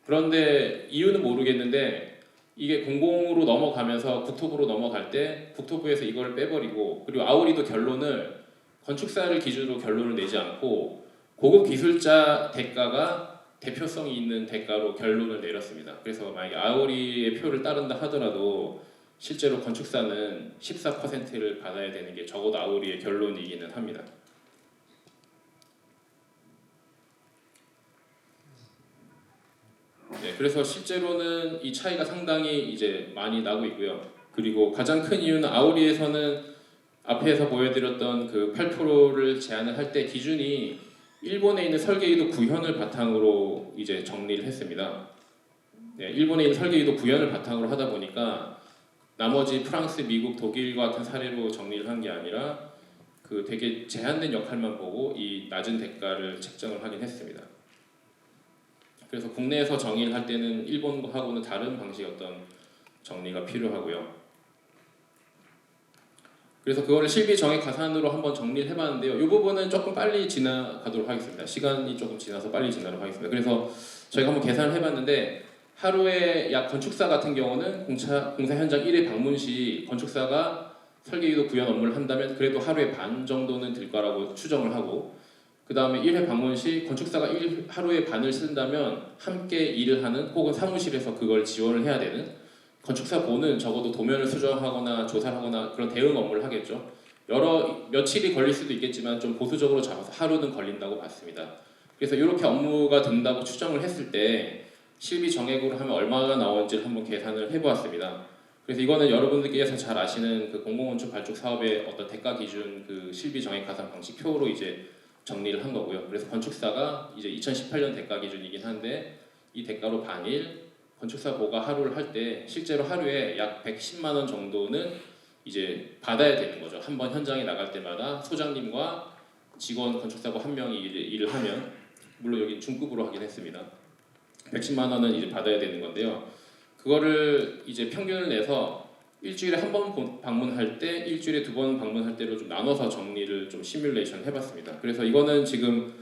그런데 이유는 모르겠는데 이게 공공으로 넘어가면서 국토부로 넘어갈 때 국토부에서 이걸 빼버리고 그리고 아우리도 결론을 건축사를 기준으로 결론을 내지 않고 고급 기술자 대가가 대표성이 있는 대가로 결론을 내렸습니다. 그래서 만약에 아우리의 표를 따른다 하더라도 실제로 건축사는 14%를 받아야 되는 게 적어도 아우리의 결론이기는 합니다. 네, 그래서 실제로는 이 차이가 상당히 이제 많이 나고 있고요. 그리고 가장 큰 이유는 아우리에서는 앞에서 보여드렸던 그 8%를 제안을 할 때 기준이 일본에 있는 설계이도 구현을 바탕으로 이제 정리를 했습니다. 네, 일본에 있는 설계이도 구현을 바탕으로 하다 보니까 나머지 프랑스, 미국, 독일과 같은 사례로 정리를 한 게 아니라 그 되게 제한된 역할만 보고 이 낮은 대가를 책정을 하긴 했습니다. 그래서 국내에서 정의를 할 때는 일본하고는 다른 방식의 어떤 정리가 필요하고요. 그래서 그거를 실비 정액 가산으로 한번 정리를 해봤는데요. 이 부분은 조금 빨리 지나가도록 하겠습니다. 시간이 조금 지나서 빨리 지나도록 하겠습니다. 그래서 저희가 한번 계산을 해봤는데 하루에 약 건축사 같은 경우는 공사 현장 1회 방문 시 건축사가 설계이도 구현 업무를 한다면 그래도 하루에 반 정도는 들 거라고 추정을 하고 그 다음에 1회 방문 시 건축사가 하루에 반을 쓴다면 함께 일을 하는 혹은 사무실에서 그걸 지원을 해야 되는 건축사본은 적어도 도면을 수정하거나 조사를 하거나 그런 대응 업무를 하겠죠. 며칠이 걸릴 수도 있겠지만 좀 보수적으로 잡아서 하루는 걸린다고 봤습니다. 그래서 이렇게 업무가 된다고 추정을 했을 때 실비 정액으로 하면 얼마가 나오는지를 한번 계산을 해보았습니다. 그래서 이거는 여러분들께서 잘 아시는 그 공공건축 발주 사업의 어떤 대가 기준 그 실비 정액 가산 방식 표로 이제 정리를 한 거고요. 그래서 건축사가 이제 2018년 대가 기준이긴 한데 이 대가로 반일 건축사 보가 하루를 할 때 실제로 하루에 약 110만 원 정도는 이제 받아야 되는 거죠. 한번 현장에 나갈 때마다 소장님과 직원 건축사고 한 명이 일을 하면 물론 여기 중급으로 하긴 했습니다. 110만 원은 이제 받아야 되는 건데요. 그거를 이제 평균을 내서 일주일에 한 번 방문할 때, 일주일에 2번 방문할 때로 좀 나눠서 정리를 좀 시뮬레이션 해봤습니다. 그래서 이거는 지금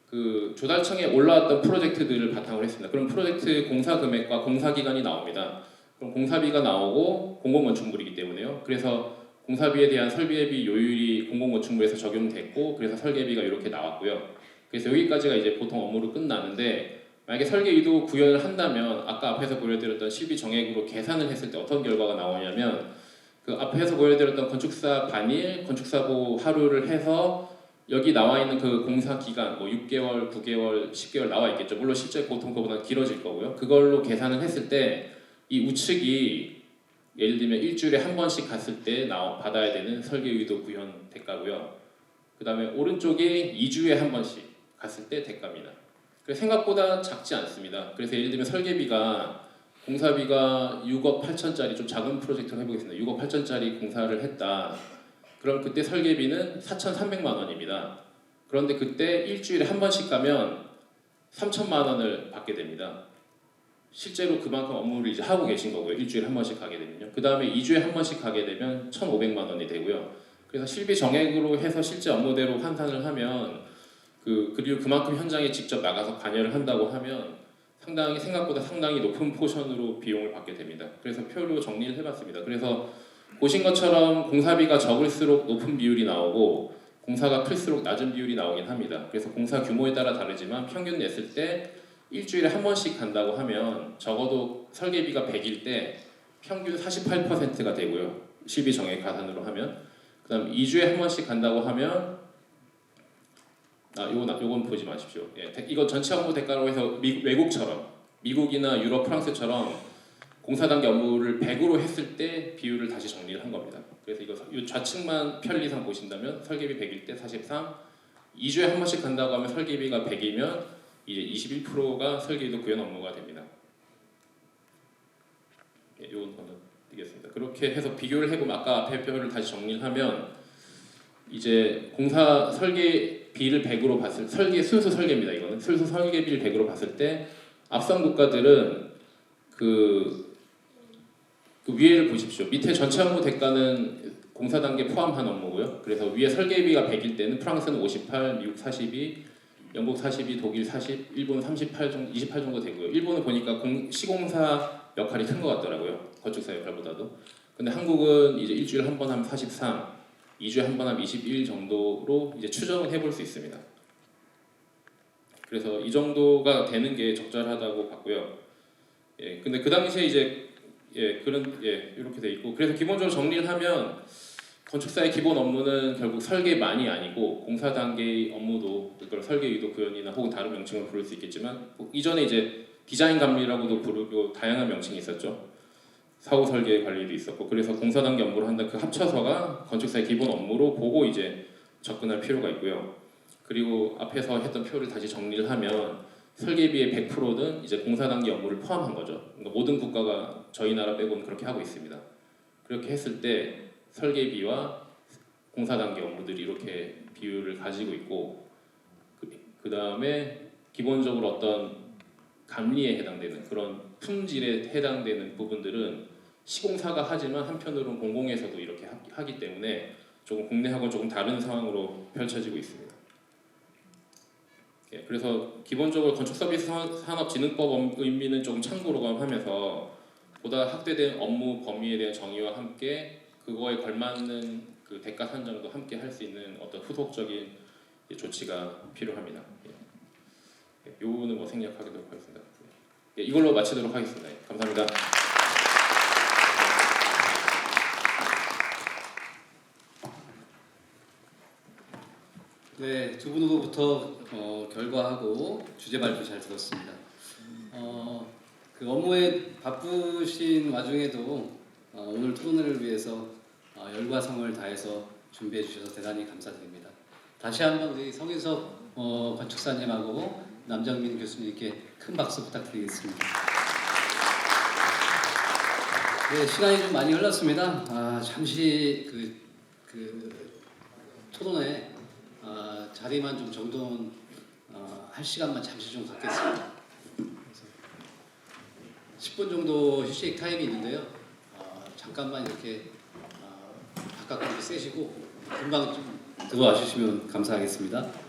그 조달청에 올라왔던 프로젝트들을 바탕으로 했습니다. 그럼 프로젝트 공사 금액과 공사 기간이 나옵니다. 그럼 공사비가 나오고 공공건축물이기 때문에요. 그래서 공사비에 대한 설계비 요율이 공공건축물에서 적용됐고, 그래서 설계비가 이렇게 나왔고요. 그래서 여기까지가 이제 보통 업무로 끝나는데, 만약에 설계 의도 구현을 한다면 아까 앞에서 보여드렸던 실비 정액으로 계산을 했을 때 어떤 결과가 나오냐면, 그 앞에서 보여드렸던 건축사 반일, 건축사보 하루를 해서 여기 나와 있는 그 공사 기간 뭐 6개월, 9개월, 10개월 나와 있겠죠. 물론 실제 보통 그보다 길어질 거고요. 그걸로 계산을 했을 때 이 우측이 예를 들면 일주일에 한 번씩 갔을 때 받아야 되는 설계 의도 구현 대가고요. 그 다음에 오른쪽이 2주에 한 번씩 갔을 때 대가입니다. 그래서 생각보다 작지 않습니다. 그래서 예를 들면 설계비가 공사비가 6억 8천짜리 좀 작은 프로젝트를 해보겠습니다. 6억 8천짜리 공사를 했다. 그럼 그때 설계비는 4,300만 원입니다. 그런데 그때 일주일에 한 번씩 가면 3천만 원을 받게 됩니다. 실제로 그만큼 업무를 이제 하고 계신 거고요. 일주일에 한 번씩 가게 되면요. 그 다음에 2주에 한 번씩 가게 되면 1,500만 원이 되고요. 그래서 실비 정액으로 해서 실제 업무대로 환산을 하면 그리고 그만큼 현장에 직접 나가서 관여를 한다고 하면 생각보다 상당히 높은 포션으로 비용을 받게 됩니다. 그래서 표로 정리를 해봤습니다. 그래서 보신 것처럼 공사비가 적을수록 높은 비율이 나오고 공사가 클수록 낮은 비율이 나오긴 합니다. 그래서 공사 규모에 따라 다르지만 평균 냈을 때 일주일에 한 번씩 간다고 하면 적어도 설계비가 100일 때 평균 48%가 되고요. 실비 정액 가산으로 하면. 그 다음 2주에 한 번씩 간다고 하면 요건 보지 마십시오. 예, 이거 전체 업무 대가로 해서 외국처럼 미국이나 유럽, 프랑스처럼 공사 단계 업무를 100으로 했을 때 비율을 다시 정리를 한 겁니다. 그래서 이 좌측만 편리상 보신다면 설계비 100일 때 43, 2주에 한 번씩 간다고 하면 설계비가 100이면 이제 21%가 설계도 구현 업무가 됩니다. 예, 요건 건너뛰겠습니다. 그렇게 해서 비교를 해보면 아까 앞에 표를 다시 정리를 하면 이제 공사 설계비를 100으로 봤을 순수 설계입니다. 이거는 순수 설계비를 100으로 봤을 때 앞선 국가들은 그 위에를 보십시오. 밑에 전체 업무 대가는 공사 단계 포함한 업무고요. 그래서 위에 설계비가 100일 때는 프랑스는 58, 미국 42, 영국 42, 독일 40, 일본 38 정도, 28 정도 되고요. 일본은 보니까 시공사 역할이 큰 것 같더라고요. 건축사 역할보다도. 근데 한국은 이제 일주일에 한 번 하면 43, 2주에 한 번 하면 21 정도로 이제 추정을 해볼 수 있습니다. 그래서 이 정도가 되는 게 적절하다고 봤고요. 예, 근데 그 당시에 이제 이렇게 돼 있고, 그래서 기본적으로 정리를 하면 건축사의 기본 업무는 결국 설계만이 아니고 공사 단계의 업무도, 그걸 설계 의도 구현이나 혹은 다른 명칭으로 부를 수 있겠지만, 이전에 이제 디자인 감리라고도 부르고 다양한 명칭이 있었죠. 사후 설계 관리도 있었고, 그래서 공사 단계 업무를 한다, 그 합쳐서가 건축사의 기본 업무로 보고 이제 접근할 필요가 있고요. 그리고 앞에서 했던 표를 다시 정리를 하면 설계비의 100%는 이제 공사 단계 업무를 포함한 거죠. 그러니까 모든 국가가 저희 나라 빼고는 그렇게 하고 있습니다. 그렇게 했을 때 설계비와 공사 단계 업무들이 이렇게 비율을 가지고 있고, 그 다음에 기본적으로 어떤 감리에 해당되는 그런 품질에 해당되는 부분들은 시공사가 하지만 한편으로는 공공에서도 이렇게 하기 때문에 조금 국내하고 조금 다른 상황으로 펼쳐지고 있습니다. 예, 그래서 기본적으로 건축서비스산업진흥법 의미는 조금 참고로 하면서 보다 확대된 업무 범위에 대한 정의와 함께 그거에 걸맞는 그 대가 산정도 함께 할 수 있는 어떤 후속적인 조치가 필요합니다. 예, 요거는 뭐 생략하도록 하겠습니다. 예, 이걸로 마치도록 하겠습니다. 예, 감사합니다. 네, 두 분으로부터 결과하고 주제 발표 잘 들었습니다. 그 업무에 바쁘신 와중에도 오늘 토론을 위해서 열과 성을 다해서 준비해 주셔서 대단히 감사드립니다. 다시 한번 우리 성인섭 건축사님하고 남정민 교수님께 큰 박수 부탁드리겠습니다. 네, 시간이 좀 많이 흘렀습니다. 잠시 그 토론에 자리만 좀 정돈 할 시간만 잠시 좀 갖겠습니다. 10분 정도 휴식 타임이 있는데요. 잠깐만 이렇게 바깥으로 쐬시고 금방 좀 들어와 주시면 감사하겠습니다.